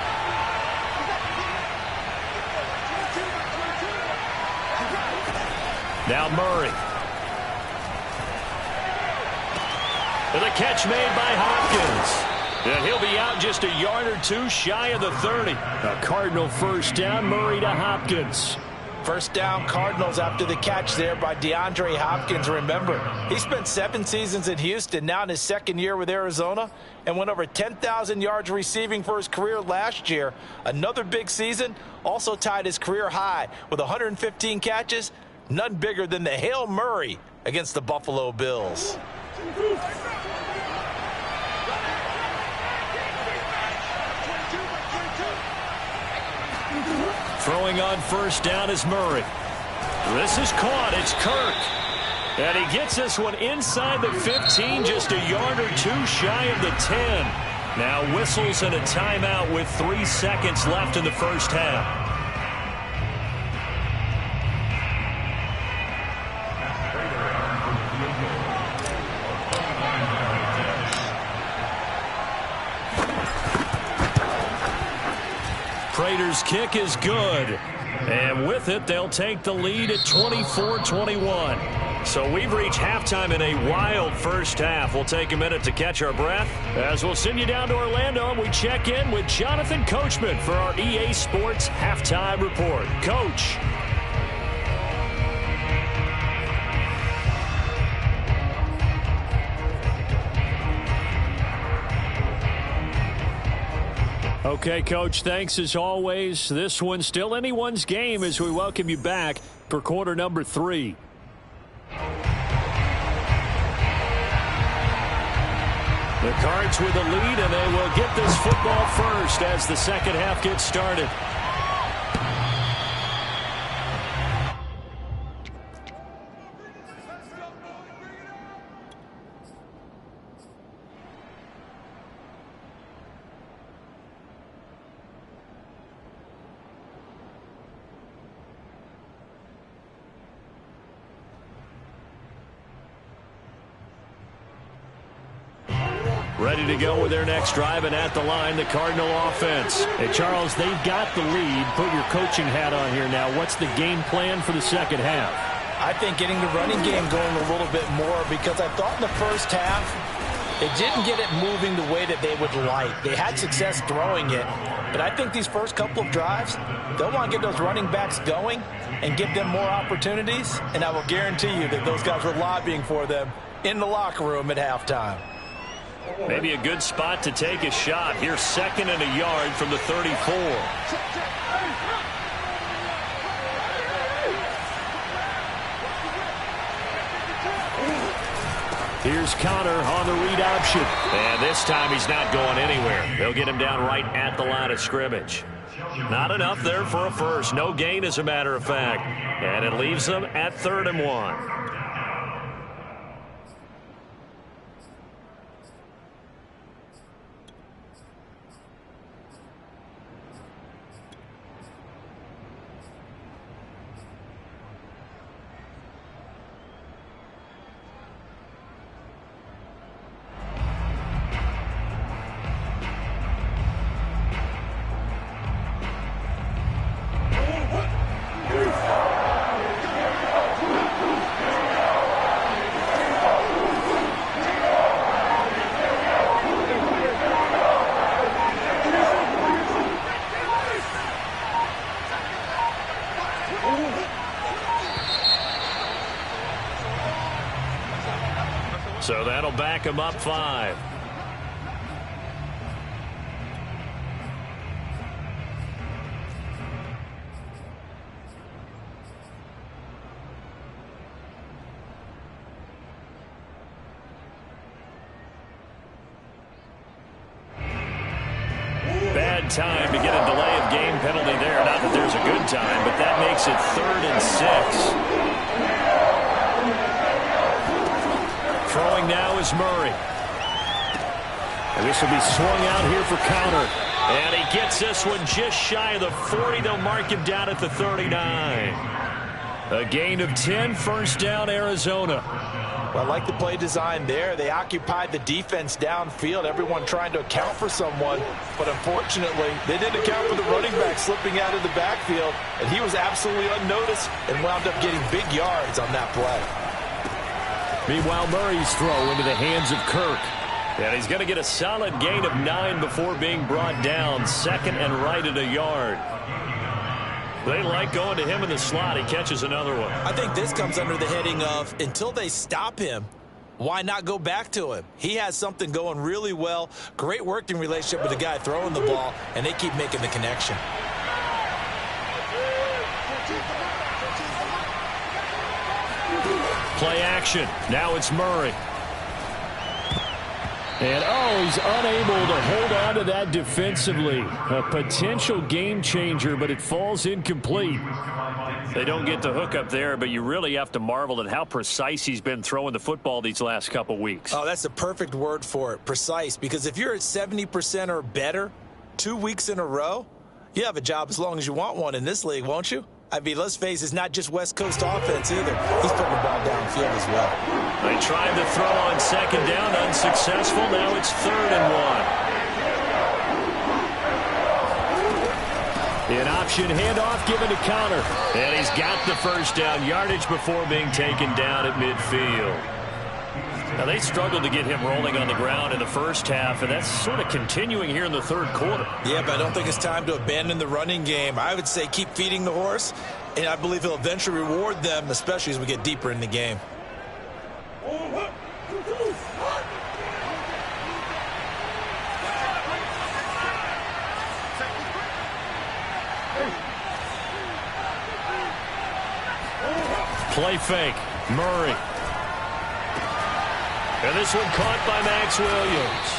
[SPEAKER 1] Now Murray. And the catch made by Hopkins. And he'll be out just a yard or two shy of the 30. A Cardinal first down, Murray to Hopkins.
[SPEAKER 2] First down, Cardinals after the catch there by DeAndre Hopkins. Remember, he spent 7 seasons in Houston, now in his 2nd year with Arizona, and went over 10,000 yards receiving for his career last year. Another big season, also tied his career high with 115 catches, none bigger than the Hail Murray against the Buffalo Bills.
[SPEAKER 1] Throwing on first down is Murray. This is caught. It's Kirk. And he gets this one inside the 15, just a yard or two shy of the 10. Now whistles and a timeout with 3 seconds left in the first half. Prater's kick is good. And with it, they'll take the lead at 24-21. So we've reached halftime in a wild first half. We'll take a minute to catch our breath as we'll send you down to Orlando and we check in with Jonathan Coachman for our EA Sports Halftime Report. Coach. Okay, Coach, thanks as always. This one's still anyone's game as we welcome you back for quarter number 3. The Cards with the lead, and they will get this football first as the second half gets started. Ready to go with their next drive, and at the line, the Cardinal offense. Hey, Charles, they've got the lead. Put your coaching hat on here now. What's the game plan for the second half?
[SPEAKER 2] I think getting the running game going a little bit more, because I thought in the first half They didn't get it moving the way that they would like. They had success throwing it, but I think these first couple of drives, they'll want to get those running backs going and give them more opportunities, and I will guarantee you that those guys were lobbying for them in the locker room at halftime.
[SPEAKER 1] Maybe a good spot to take a shot. Here's 2nd and a yard from the 34. Here's Conner on the read option. And this time he's not going anywhere. They'll get him down right at the line of scrimmage. Not enough there for a first. No gain, as a matter of fact. And it leaves them at 3rd and 1. So that'll back him up 5. Bad time to get a delay of game penalty there. Not that there's a good time, but that makes it 3rd and 6. Throwing now is Murray. And this will be swung out here for Conner. And he gets this one just shy of the 40. They'll mark him down at the 39. A gain of 10, first down, Arizona.
[SPEAKER 2] Well, I like the play design there. They occupied the defense downfield, everyone trying to account for someone. But unfortunately, they didn't account for the running back slipping out of the backfield. And he was absolutely unnoticed and wound up getting big yards on that play.
[SPEAKER 1] Meanwhile, Murray's throw into the hands of Kirk. And he's going to get a solid gain of 9 before being brought down. 2nd and right at a yard. They like going to him in the slot. He catches another one.
[SPEAKER 2] I think this comes under the heading of, until they stop him, why not go back to him? He has something going really well. Great working relationship with the guy throwing the ball, and they keep making the connection.
[SPEAKER 1] Play action. Now it's Murray. And, he's unable to hold on to that defensively. A potential game changer, but it falls incomplete. They don't get the hook up there, but you really have to marvel at how precise he's been throwing the football these last couple weeks.
[SPEAKER 2] Oh, that's the perfect word for it, precise. Because if you're at 70% or better 2 weeks in a row, you have a job as long as you want one in this league, won't you? I mean, let's face it, it's not just West Coast offense either. He's putting the ball downfield as well.
[SPEAKER 1] They tried to throw on 2nd down, unsuccessful. Now it's 3rd and 1. An option handoff given to Conner. And he's got the first down yardage before being taken down at midfield. Now, they struggled to get him rolling on the ground in the first half, and that's sort of continuing here in the 3rd quarter.
[SPEAKER 2] Yeah, but I don't think it's time to abandon the running game. I would say keep feeding the horse, and I believe he'll eventually reward them, especially as we get deeper in the game.
[SPEAKER 1] Play fake. Murray. And this one caught by Max Williams.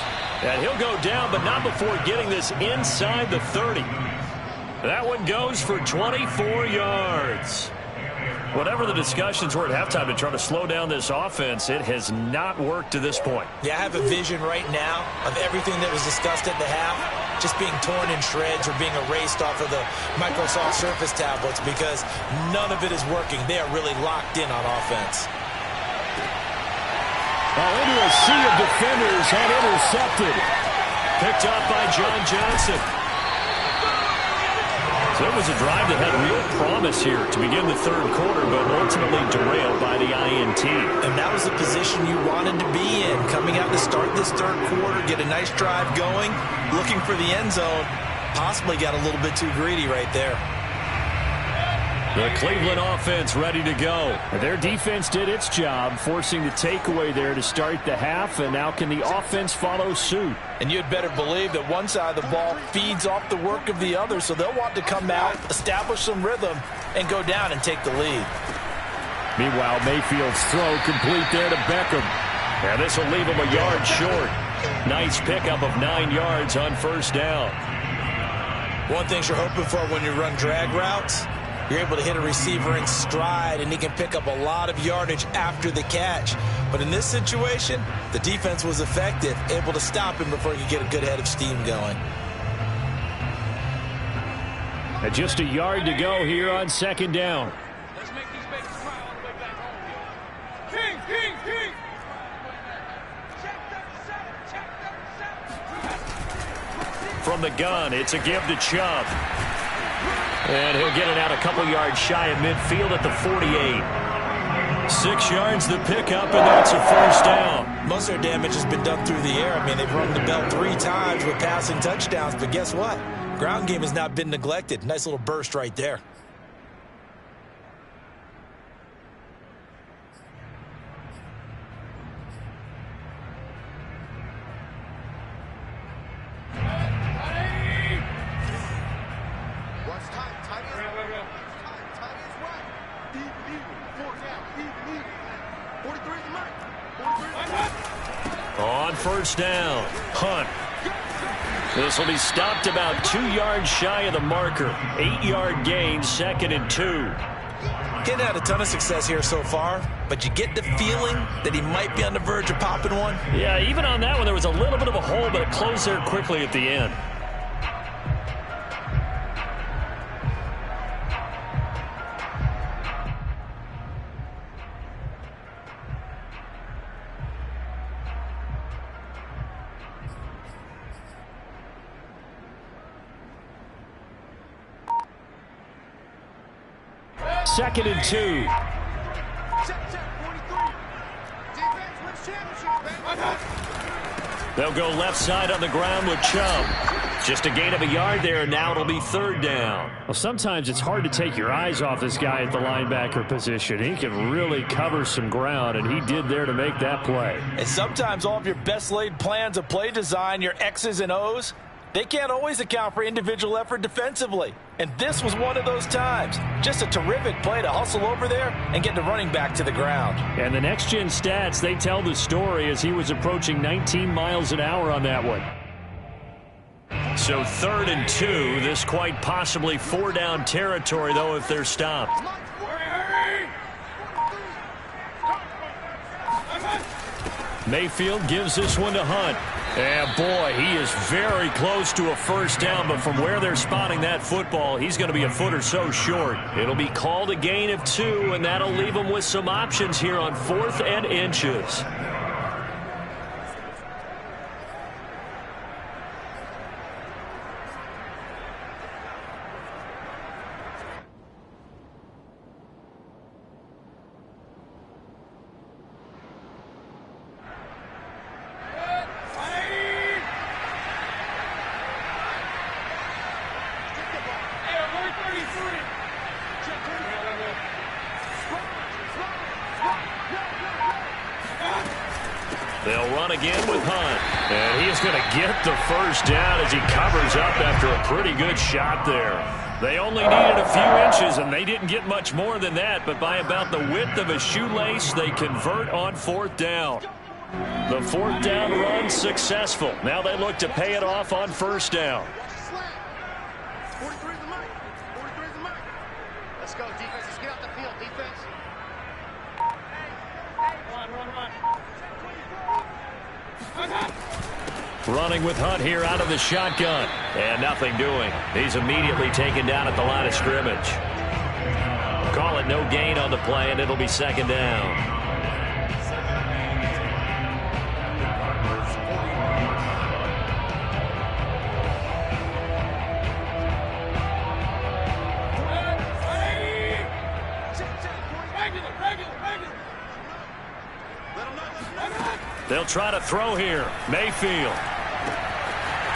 [SPEAKER 1] And he'll go down, but not before getting this inside the 30. That one goes for 24 yards. Whatever the discussions were at halftime to try to slow down this offense, it has not worked to this point.
[SPEAKER 2] Yeah, I have a vision right now of everything that was discussed at the half just being torn in shreds or being erased off of the Microsoft Surface tablets because none of it is working. They are really locked in on offense.
[SPEAKER 1] Into a sea of defenders and intercepted. Picked up by John Johnson. So it was a drive that had real promise here to begin the third quarter, but ultimately derailed by the INT.
[SPEAKER 2] And that was the position you wanted to be in. Coming out to start this third quarter, get a nice drive going, looking for the end zone. Possibly got a little bit too greedy right there.
[SPEAKER 1] The Cleveland offense ready to go. Their defense did its job, forcing the takeaway there to start the half, and now can the offense follow suit?
[SPEAKER 2] And you'd better believe that one side of the ball feeds off the work of the other, so they'll want to come out, establish some rhythm, and go down and take the lead.
[SPEAKER 1] Meanwhile, Mayfield's throw complete there to Beckham. And this will leave him a yard short. Nice pickup of 9 yards on first down.
[SPEAKER 2] One thing you're hoping for when you run drag routes, you're able to hit a receiver in stride, and he can pick up a lot of yardage after the catch. But in this situation, the defense was effective, able to stop him before he could get a good head of steam going.
[SPEAKER 1] And just a yard to go here on second down.
[SPEAKER 4] Let's make these babies cry all the way back home, yo. King, king, king. Check 37, check 37.
[SPEAKER 1] From the gun, it's a give to Chubb. And he'll get it out a couple yards shy of midfield at the 48. 6 yards the pickup, and that's a first down.
[SPEAKER 2] Most of their damage has been done through the air. I mean, they've rung the bell 3 times with passing touchdowns, but guess what? Ground game has not been neglected. Nice little burst right there.
[SPEAKER 1] On first down, Hunt. This will be stopped about 2 yards shy of the marker. 8-yard gain, 2nd and 2.
[SPEAKER 2] He's had a ton of success here so far, but you get the feeling that he might be on the verge of popping one.
[SPEAKER 1] Yeah, even on that one, there was a little bit of a hole, but it closed there quickly at the end. Second and 2.
[SPEAKER 4] Check, check, 43. Defense wins championship, baby.
[SPEAKER 1] They'll go left side on the ground with Chubb. Just a gain of a yard there, and now it'll be third down. Well, sometimes it's hard to take your eyes off this guy at the linebacker position. He can really cover some ground, and he did there to make that play.
[SPEAKER 2] And sometimes all of your best laid plans of play design, your X's and O's, they can't always account for individual effort defensively. And this was one of those times. Just a terrific play to hustle over there and get the running back to the ground.
[SPEAKER 1] And the next-gen stats, they tell the story as he was approaching 19 miles an hour on that one. So 3rd and 2. This quite possibly 4-down territory, though, if they're stopped. Mayfield gives this one to Hunt. And, boy, he is very close to a first down, but from where they're spotting that football, he's going to be a foot or so short. It'll be called a gain of 2, and that'll leave him with some options here on 4th and inches. They'll run again with Hunt. And he is going to get the first down as he covers up after a pretty good shot there. They only needed a few inches, and they didn't get much more than that. But by about the width of a shoelace, they convert on 4th down. The 4th down run successful. Now they look to pay it off on first down.
[SPEAKER 4] 43 is the mark. 43 is the mark. Let's go, defense. Let's get out the field, defense.
[SPEAKER 1] Running with Hunt here out of the shotgun. And nothing doing. He's immediately taken down at the line of scrimmage. Call it no gain on the play, and it'll be 2nd down. They'll try to throw here. Mayfield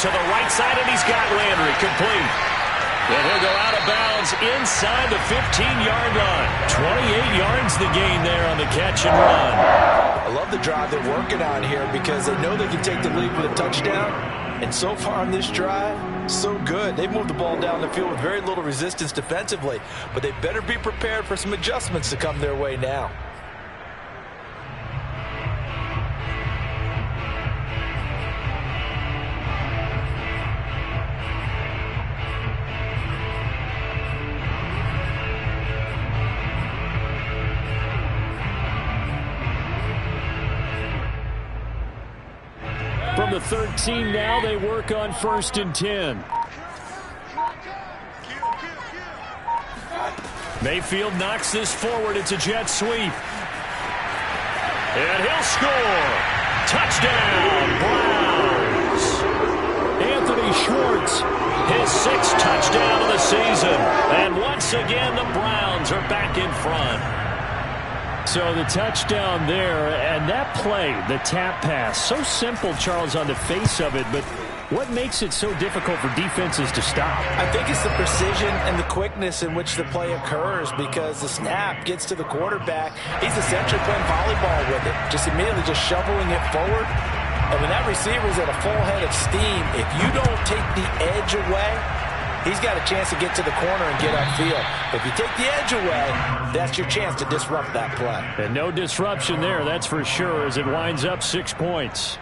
[SPEAKER 1] to the right side, and he's got Landry complete. And he'll go out of bounds inside the 15-yard line. 28 yards the gain there on the catch and run.
[SPEAKER 2] I love the drive they're working on here because they know they can take the lead with a touchdown. And so far on this drive, so good. They've moved the ball down the field with very little resistance defensively. But they better be prepared for some adjustments to come their way now.
[SPEAKER 1] From the 13 now, they work on 1st and 10. Mayfield knocks this forward. It's a jet sweep. And he'll score. Touchdown, Browns. Anthony Schwartz, his 6th touchdown of the season. And once again, the Browns are back in front. So the touchdown there, and that play, the tap pass, so simple, Charles, on the face of it, but what makes it so difficult for defenses to stop?
[SPEAKER 2] I think it's the precision and the quickness in which the play occurs because the snap gets to the quarterback. He's essentially playing volleyball with it, just immediately just shoveling it forward. And when that receiver's at a full head of steam, if you don't take the edge away, he's got a chance to get to the corner and get upfield. If you take the edge away, that's your chance to disrupt that play.
[SPEAKER 1] And no disruption there, that's for sure, as it winds up 6 points.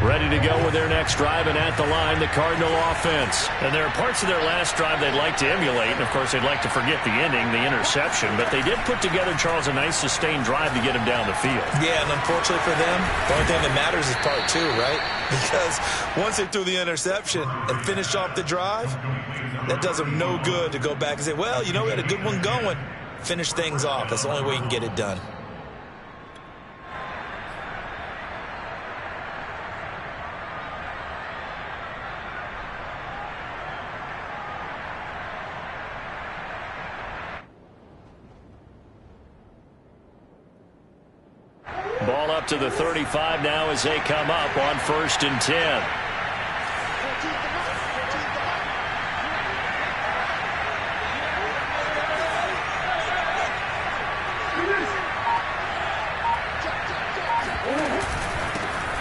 [SPEAKER 1] Ready to go with their next drive, and at the line, the Cardinal offense. And there are parts of their last drive they'd like to emulate, and of course they'd like to forget the ending, the interception, but they did put together, Charles, a nice sustained drive to get him down the field.
[SPEAKER 2] Yeah, and unfortunately for them, the only thing that matters is part 2, right? Because once they threw the interception and finished off the drive, that does them no good to go back and say, well, you know, we had a good one going. Finish things off. That's the only way you can get it done.
[SPEAKER 1] Ball up to the 35 now as they come up on 1st and 10.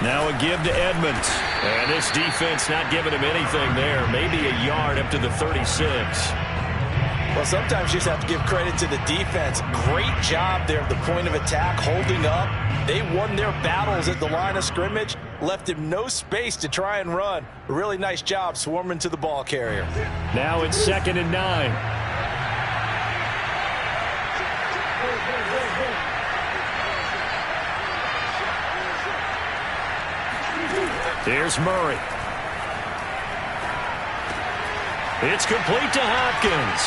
[SPEAKER 1] Now a give to Edmonds. And this defense not giving him anything there. Maybe a yard up to the 36.
[SPEAKER 2] Well, sometimes you just have to give credit to the defense. Great job there at the point of attack, holding up. They won their battles at the line of scrimmage, left him no space to try and run. A really nice job swarming to the ball carrier.
[SPEAKER 1] Now it's 2nd and 9. Here's Murray. It's complete to Hopkins.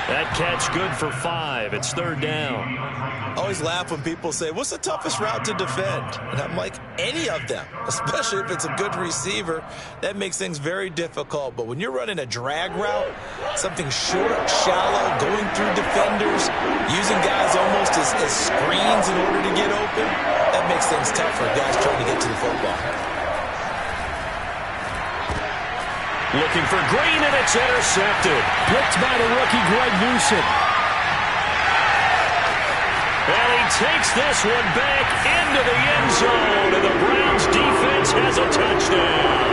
[SPEAKER 1] That catch good for 5. It's 3rd down.
[SPEAKER 2] I always laugh when people say, what's the toughest route to defend? And I'm like, any of them, especially if it's a good receiver. That makes things very difficult. But when you're running a drag route, something short, shallow, going through defenders, using guys almost as screens in order to get open, that makes things tough for guys trying to get to the football.
[SPEAKER 1] Looking for Green, and it's intercepted. Picked by the rookie, Greg Newsome. And he takes this one back into the end zone, and the Browns defense has a touchdown.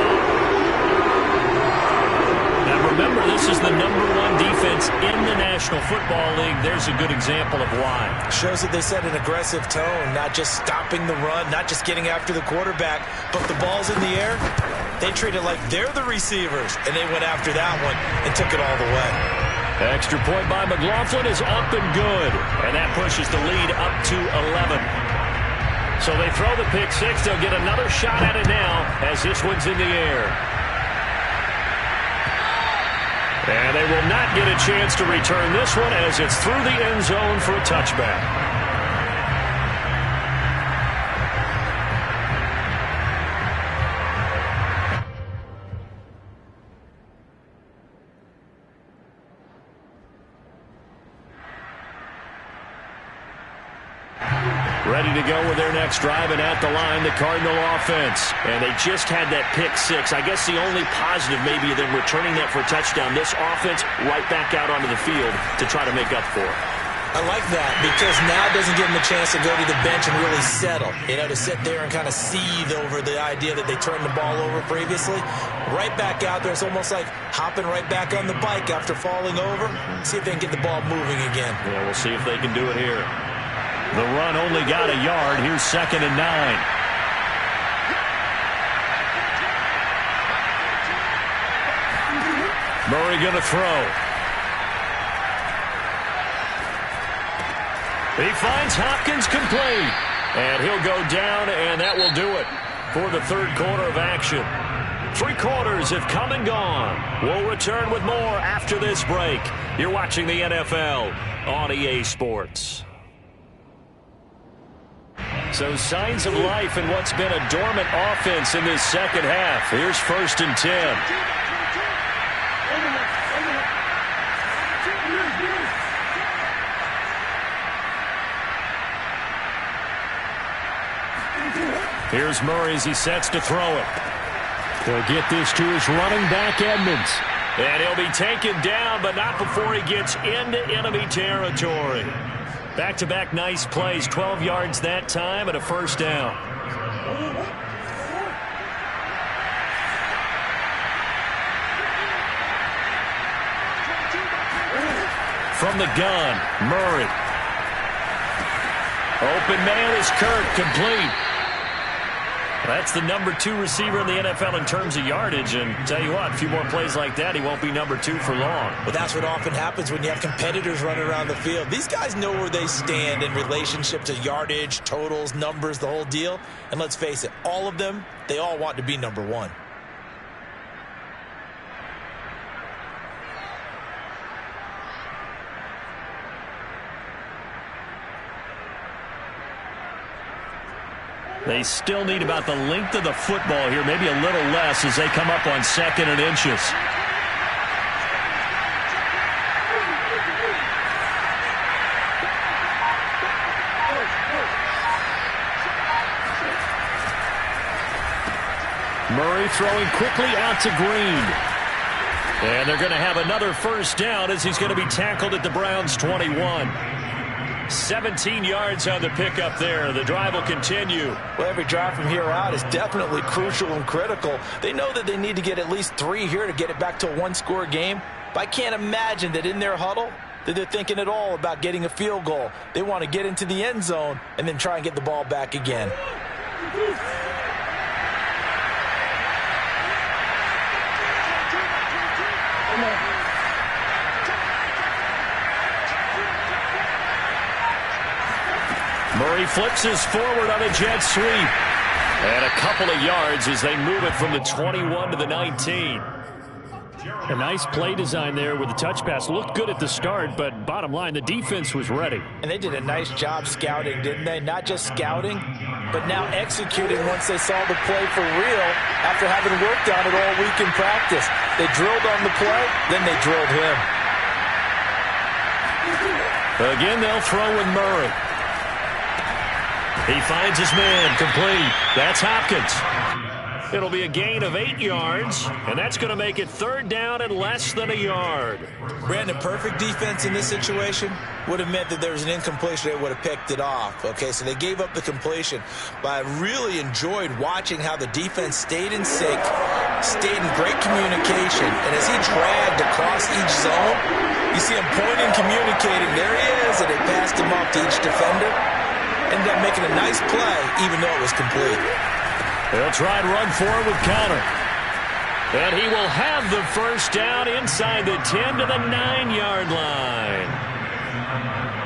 [SPEAKER 1] Now remember, this is the #1 defense in the National Football League. There's a good example of why.
[SPEAKER 2] Shows that they set an aggressive tone, not just stopping the run, not just getting after the quarterback, but the ball's in the air. They treat it like they're the receivers, and they went after that one and took it all the way.
[SPEAKER 1] Extra point by McLaughlin is up and good, and that pushes the lead up to 11. So they throw the pick 6. They'll get another shot at it now as this one's in the air. And they will not get a chance to return this one as it's through the end zone for a touchback. Ready to go with their next drive, and at the line, the Cardinal offense. And they just had that pick six. I guess the only positive maybe of them returning that for a touchdown. This offense right back out onto the field to try to make up for it.
[SPEAKER 2] I like that because now it doesn't give them a chance to go to the bench and really settle. To sit there and kind of seethe over the idea that they turned the ball over previously. Right back out there. It's almost like hopping right back on the bike after falling over. See if they can get the ball moving again.
[SPEAKER 1] Yeah, we'll see if they can do it here. The run only got a yard. Here's 2nd and 9. Murray going to throw. He finds Hopkins complete. And he'll go down, and that will do it for the third quarter of action. 3 quarters have come and gone. We'll return with more after this break. You're watching the NFL on EA Sports. So signs of life in what's been a dormant offense in this second half. Here's 1st and 10. Here's Murray as he sets to throw it. He'll get this to his running back, Edmonds. And he'll be taken down, but not before he gets into enemy territory. Back-to-back nice plays, 12 yards that time and a first down. From the gun, Murray. Open man is Kirk, complete. That's the number 2 receiver in the NFL in terms of yardage. And tell you what, a few more plays like that, he won't be number 2 for long.
[SPEAKER 2] But that's what often happens when you have competitors running around the field. These guys know where they stand in relationship to yardage, totals, numbers, the whole deal. And let's face it, all of them, they all want to be number 1.
[SPEAKER 1] They still need about the length of the football here, maybe a little less as they come up on 2nd and inches. Murray throwing quickly out to Green. And they're going to have another first down as he's going to be tackled at the Browns' 21. 17 yards on the pickup there. The drive will continue.
[SPEAKER 2] Well, every drive from here out is definitely crucial and critical. They know that they need to get at least 3 here to get it back to a 1-score game. But I can't imagine that in their huddle that they're thinking at all about getting a field goal. They want to get into the end zone and then try and get the ball back again.
[SPEAKER 1] Murray flips his forward on a jet sweep. And a couple of yards as they move it from the 21 to the 19. A nice play design there with the touch pass. Looked good at the start, but bottom line, the defense was ready.
[SPEAKER 2] And they did a nice job scouting, didn't they? Not just scouting, but now executing once they saw the play for real after having worked on it all week in practice. They drilled on the play, then they drilled him.
[SPEAKER 1] Again, they'll throw with Murray. He finds his man, complete. That's Hopkins. It'll be a gain of 8 yards, and that's going to make it 3rd down and less than a yard.
[SPEAKER 2] Brandon, perfect defense in this situation would have meant that there was an incompletion. They would have picked it off. Okay, so they gave up the completion. But I really enjoyed watching how the defense stayed in sync, stayed in great communication. And as he dragged across each zone, you see him pointing, communicating. There he is, and they passed him off to each defender. Ended up making a nice play, even though it was complete.
[SPEAKER 1] They'll try and run forward with Connor. And he will have the first down inside the 10 to the 9-yard line.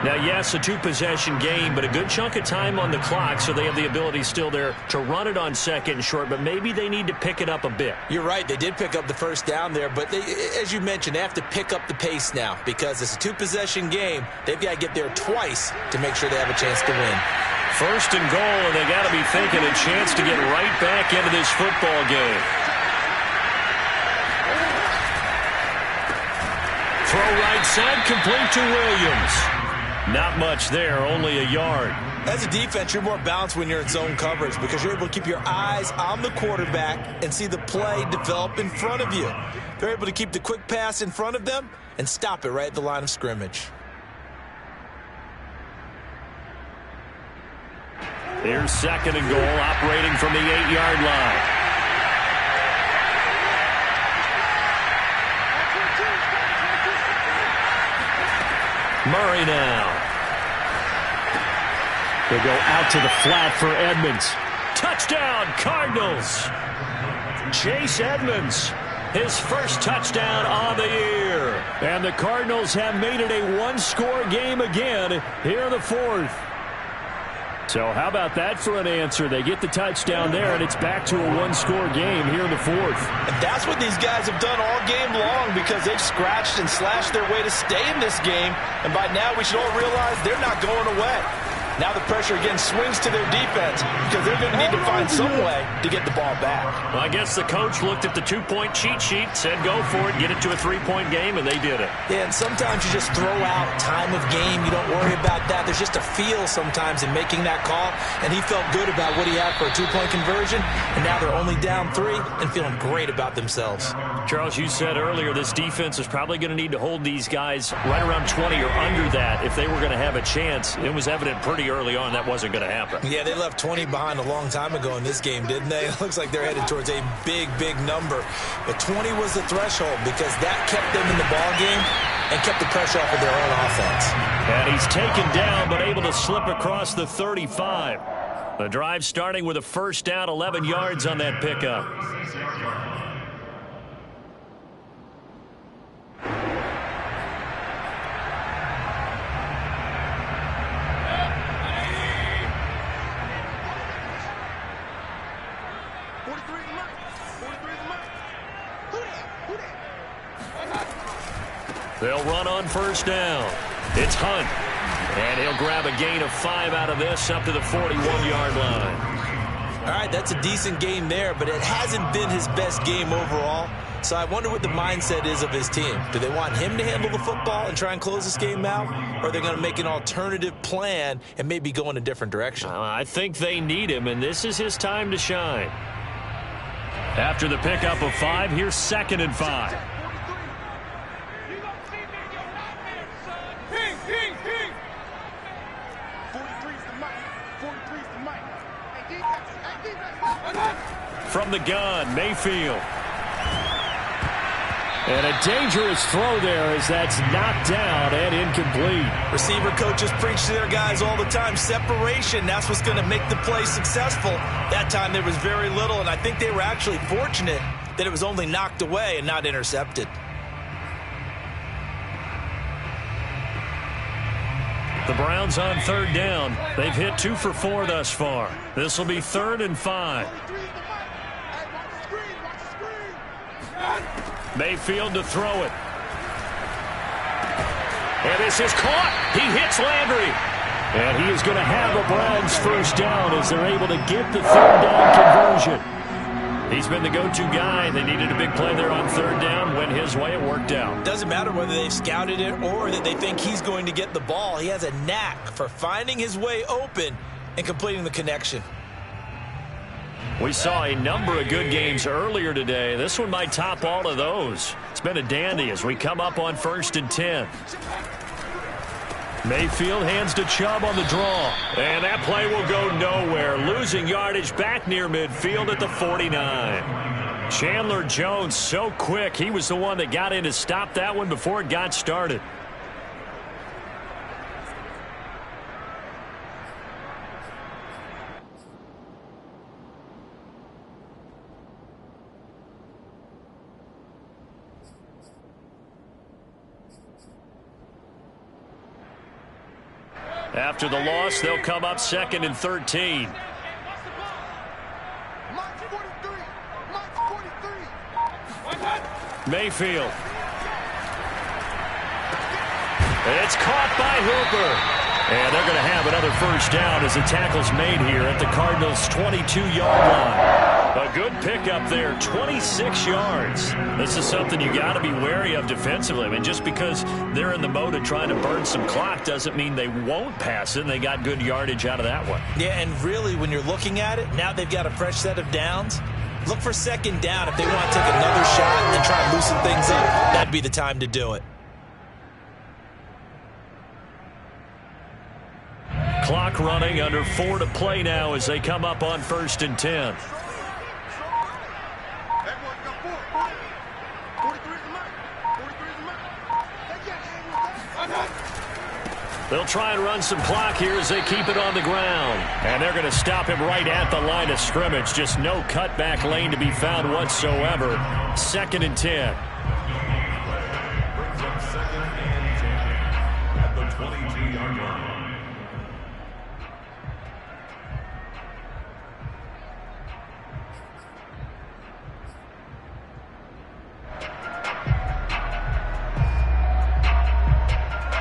[SPEAKER 1] Now, yes, a 2-possession game, but a good chunk of time on the clock, so they have the ability still there to run it on 2nd and short, but maybe they need to pick it up a bit.
[SPEAKER 2] You're right. They did pick up the first down there, but they, as you mentioned, they have to pick up the pace now because it's a 2-possession game. They've got to get there twice to make sure they have a chance to win.
[SPEAKER 1] 1st and goal, and they got to be thinking a chance to get right back into this football game. Throw right side, complete to Williams. Not much there, only a yard.
[SPEAKER 2] As a defense, you're more balanced when you're in zone coverage because you're able to keep your eyes on the quarterback and see the play develop in front of you. They're able to keep the quick pass in front of them and stop it right at the line of scrimmage.
[SPEAKER 1] Here's 2nd and goal, operating from the 8-yard line. Murray now. They'll go out to the flat for Edmonds. Touchdown, Cardinals. Chase Edmonds, his first touchdown on the year. And the Cardinals have made it a one-score game again here in the 4th. So how about that for an answer? They get the touchdown there, and it's back to a one-score game here in the 4th.
[SPEAKER 2] And that's what these guys have done all game long because they've scratched and slashed their way to stay in this game. And by now, we should all realize they're not going away. Now the pressure again swings to their defense because they're going to need to find some way to get the ball back.
[SPEAKER 1] Well, I guess the coach looked at the 2-point cheat sheet, said go for it, get it to a 3-point game, and they did it.
[SPEAKER 2] Yeah, and sometimes you just throw out time of game. You don't worry about that. There's just a feel sometimes in making that call, and he felt good about what he had for a 2-point conversion, and now they're only down 3 and feeling great about themselves.
[SPEAKER 1] Charles, you said earlier this defense is probably going to need to hold these guys right around 20 or under that if they were going to have a chance. It was evident pretty early on that wasn't going to happen.
[SPEAKER 2] Yeah, they left 20 behind a long time ago in this game, didn't they? It looks like they're headed towards a big, big number. But 20 was the threshold because that kept them in the ball game and kept the pressure off of their own offense.
[SPEAKER 1] And he's taken down but able to slip across the 35. The drive starting with a first down, 11 yards on that pickup. They'll run on first down. It's Hunt. And he'll grab a gain of 5 out of this up to the 41-yard line.
[SPEAKER 2] All right, that's a decent game there, but it hasn't been his best game overall. So I wonder what the mindset is of his team. Do they want him to handle the football and try and close this game out? Or are they going to make an alternative plan and maybe go in a different direction?
[SPEAKER 1] I think they need him, and this is his time to shine. After the pickup of 5, here's 2nd and 5. From the gun, Mayfield. And a dangerous throw there as that's knocked down and incomplete.
[SPEAKER 2] Receiver coaches preach to their guys all the time. Separation, that's what's going to make the play successful. That time there was very little, and I think they were actually fortunate that it was only knocked away and not intercepted.
[SPEAKER 1] The Browns on 3rd down. They've hit 2 for 4 thus far. This will be 3rd and 5. Mayfield to throw it. And this is caught. He hits Landry. And he is going to have a Browns first down as they're able to get the 3rd down conversion. He's been the go-to guy. They needed a big play there on 3rd down. Went his way. It worked out.
[SPEAKER 2] Doesn't matter whether they've scouted it or that they think he's going to get the ball. He has a knack for finding his way open and completing the connection.
[SPEAKER 1] We saw a number of good games earlier today. This one might top all of those. It's been a dandy as we come up on 1st and 10. Mayfield hands to Chubb on the draw. And that play will go nowhere. Losing yardage back near midfield at the 49. Chandler Jones so quick. He was the one that got in to stop that one before it got started. After the loss, they'll come up 2nd and 13. Mayfield. It's caught by Hooper. And they're going to have another first down as the tackle's made here at the Cardinals' 22-yard line. A good pickup there, 26 yards. This is something you got to be wary of defensively. I mean, just because they're in the mode of trying to burn some clock doesn't mean they won't pass it. And they got good yardage out of that one.
[SPEAKER 2] Yeah, and really, when you're looking at it, now they've got a fresh set of downs. Look for second down if they want to take another shot and try to loosen things up. That'd be the time to do it.
[SPEAKER 1] Clock running, under 4 to play now as they come up on 1st and 10. They'll try and run some clock here as they keep it on the ground. And they're going to stop him right at the line of scrimmage. Just no cutback lane to be found whatsoever. 2nd and 10.
[SPEAKER 3] Brings up 2nd and 10 at the 22-yard line.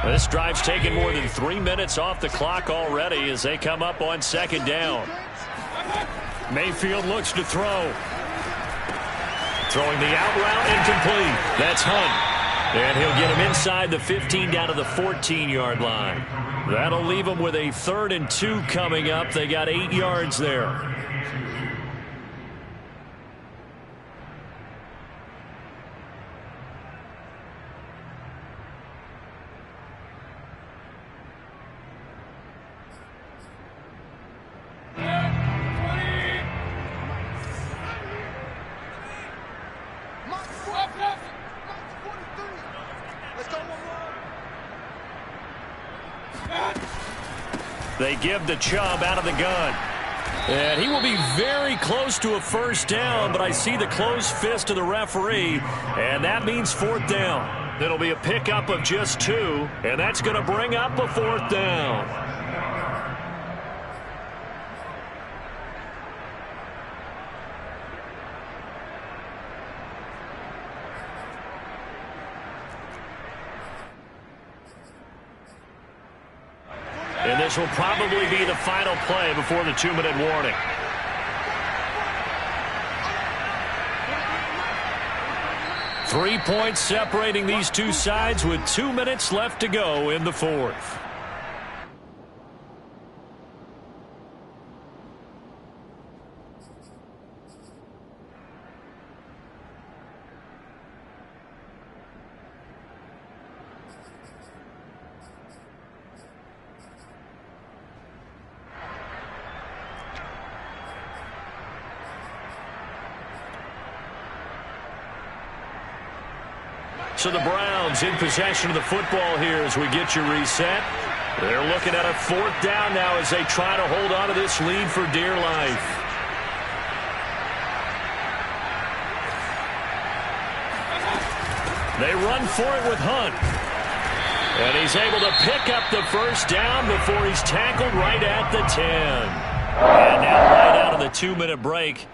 [SPEAKER 1] This drive's taken more than 3 minutes off the clock already as they come up on 2nd down. Mayfield looks to throw. Throwing the out route, incomplete. That's Hunt. And he'll get him inside the 15 down to the 14-yard line. That'll leave him with a 3rd and 2 coming up. They got 8 yards there. They give the Chubb out of the gun. And he will be very close to a 1st down, but I see the closed fist of the referee, and that means 4th down. It'll be a pickup of just 2, and that's going to bring up a 4th down. And this will probably be the final play before the 2-minute warning. Three points separating these two sides with 2 minutes left to go in the 4th. So the Browns in possession of the football here as we get you reset. They're looking at a 4th down now as they try to hold on to this lead for dear life. They run for it with Hunt. And he's able to pick up the 1st down before he's tackled right at the 10. And now right out of the 2-minute break,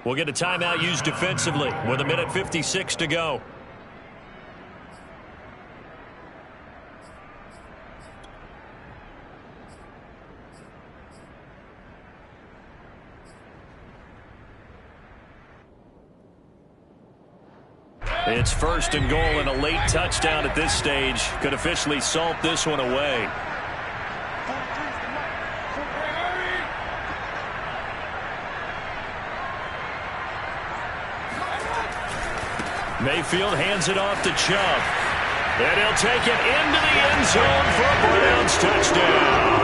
[SPEAKER 1] we'll get a timeout used defensively with 1:56 to go. It's 1st and goal, and a late touchdown at this stage could officially salt this one away. Mayfield hands it off to Chubb. And he'll take it into the end zone for a Browns touchdown.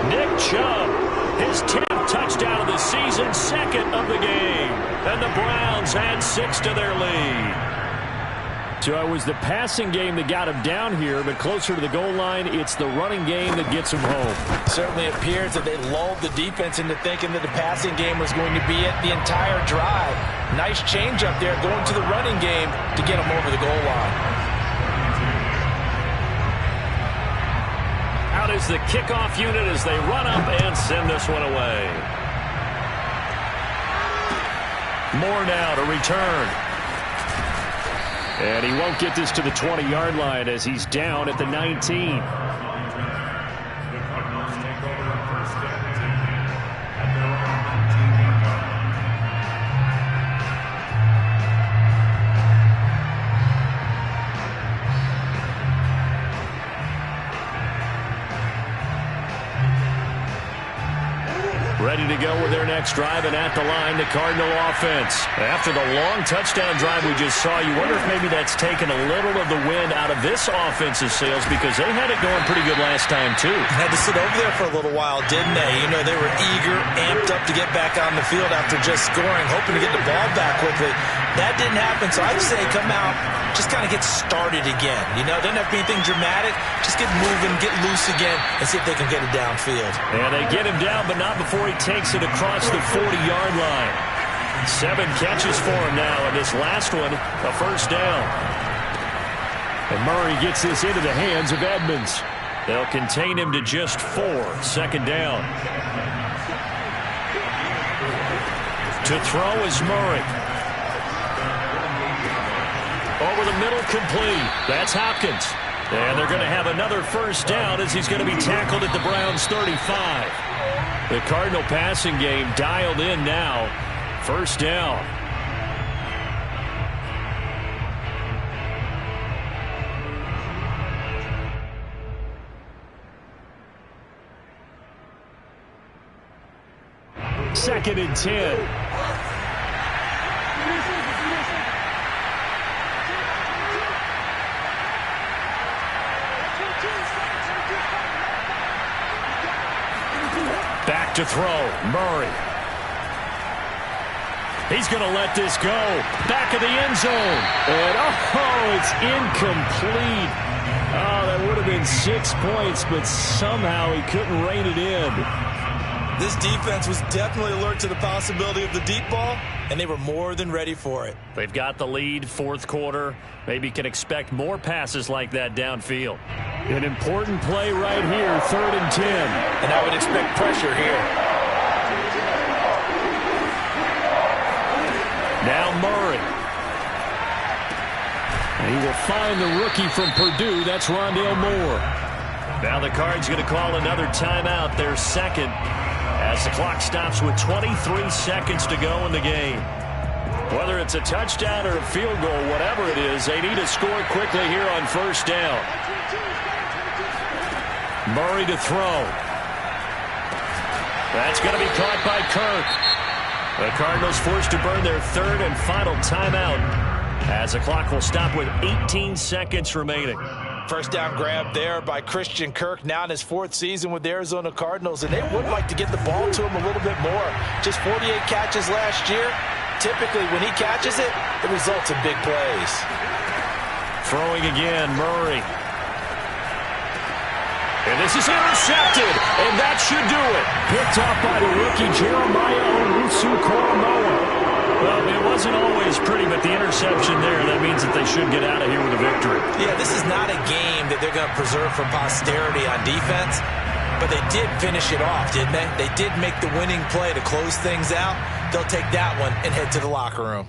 [SPEAKER 1] Nick Chubb, his 10th touchdown of the season, 2nd of the game. And the Browns add 6 to their lead. So it was the passing game that got him down here, but closer to the goal line, it's the running game that gets him home.
[SPEAKER 2] Certainly appears that they lulled the defense into thinking that the passing game was going to be it the entire drive. Nice change up there going to the running game to get him over the goal line.
[SPEAKER 1] Out is the kickoff unit as they run up and send this one away. Moore now to return. And he won't get this to the 20-yard line as he's down at the 19.
[SPEAKER 3] The Cardinals take over 1st and 10 at their own 19-yard line.
[SPEAKER 1] Ready to go with their next drive, and at the line, the Cardinal offense. After the long touchdown drive we just saw, you wonder if maybe that's taken a little of the wind out of this offense's sails, because they had it going pretty good last time, too.
[SPEAKER 2] Had to sit over there for a little while, didn't they? You know, they were eager, amped up to get back on the field after just scoring, hoping to get the ball back quickly. That didn't happen, so I'd say come out, just kind of get started again. You know, doesn't have to be anything dramatic. Just get moving, get loose again, and see if they can get it downfield.
[SPEAKER 1] And they get him down, but not before he takes it across the 40-yard line. 7 catches for him now, and this last one, a first down. And Murray gets this into the hands of Edmonds. They'll contain him to just 4, second down. To throw is Murray. Over the middle, complete. That's Hopkins. And they're going to have another first down as he's going to be tackled at the Browns' 35. The Cardinal passing game dialed in now. First down. Second and 10. Back to throw, Murray. He's going to let this go. Back of the end zone. And, oh, it's incomplete. Oh, that would have been 6 points, but somehow he couldn't rein it in.
[SPEAKER 2] This defense was definitely alert to the possibility of the deep ball, and they were more than ready for it.
[SPEAKER 1] They've got the lead, fourth quarter. Maybe can expect more passes like that downfield. An important play right here, 3rd and 10.
[SPEAKER 2] And I would expect pressure here.
[SPEAKER 1] Now Murray. And he will find the rookie from Purdue. That's Rondale Moore. Now the Cards going to call another timeout, their second, as the clock stops with 23 seconds to go in the game. Whether it's a touchdown or a field goal, whatever it is, they need to score quickly here on first down. Murray to throw. That's going to be caught by Kirk. The Cardinals forced to burn their 3rd and final timeout as the clock will stop with 18 seconds remaining.
[SPEAKER 2] First down grab there by Christian Kirk, now in his 4th season with the Arizona Cardinals, and they would like to get the ball to him a little bit more. Just 48 catches last year. Typically, when he catches it, it results in big plays.
[SPEAKER 1] Throwing again, Murray. And this is intercepted, and that should do it. Picked up by the rookie Jeremiah Owusu-Koramoah. Well, it wasn't always pretty, but the interception there, that means that they should get out of here with a victory.
[SPEAKER 2] Yeah, this is not a game that they're going to preserve for posterity on defense, but they did finish it off, didn't they? They did make the winning play to close things out. They'll take that one and head to the locker room.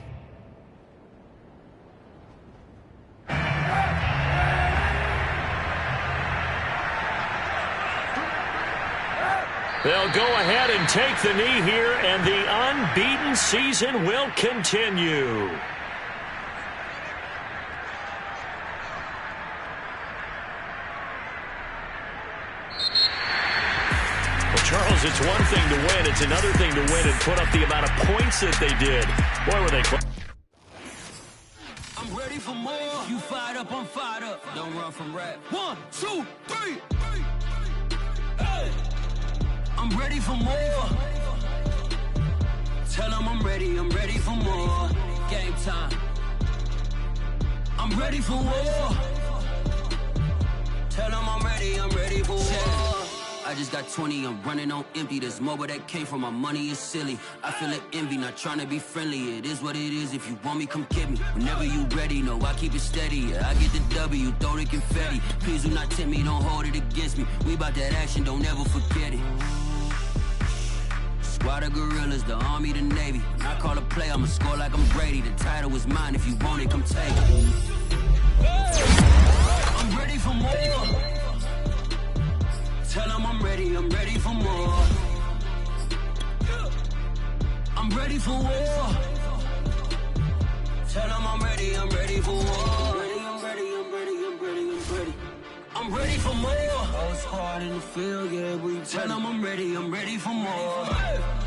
[SPEAKER 1] They'll go ahead and take the knee here, and the unbeaten season will continue. Well, Charles, it's one thing to win. It's another thing to win and put up the amount of points that they did. Boy, were they close.
[SPEAKER 5] I'm ready for more. You fired up, I'm fired up. Don't run from rap. 1, 2, 3. Hey. I'm ready for more. Tell them I'm ready for more. Game time. I'm ready for war. Tell them I'm ready for war. I just got 20, I'm running on empty. There's more where that came from, my money is silly. I feel like envy, not trying to be friendly. It is what it is, if you want me, come get me. Whenever you ready, no, I keep it steady. Yeah, I get the W, throw the confetti. Please do not tempt me, don't hold it against me. We about that action, don't ever forget it. Squad of gorillas, the Army, the Navy. When I call a play, I'ma score like I'm Brady. The title is mine, if you want it, come take it. I'm ready for more. Tell them I'm ready for more. I'm ready for war. Tell them I'm ready for war. I'm ready. I'm ready for more. Whole squad in the field, yeah. We tell them I'm ready for more.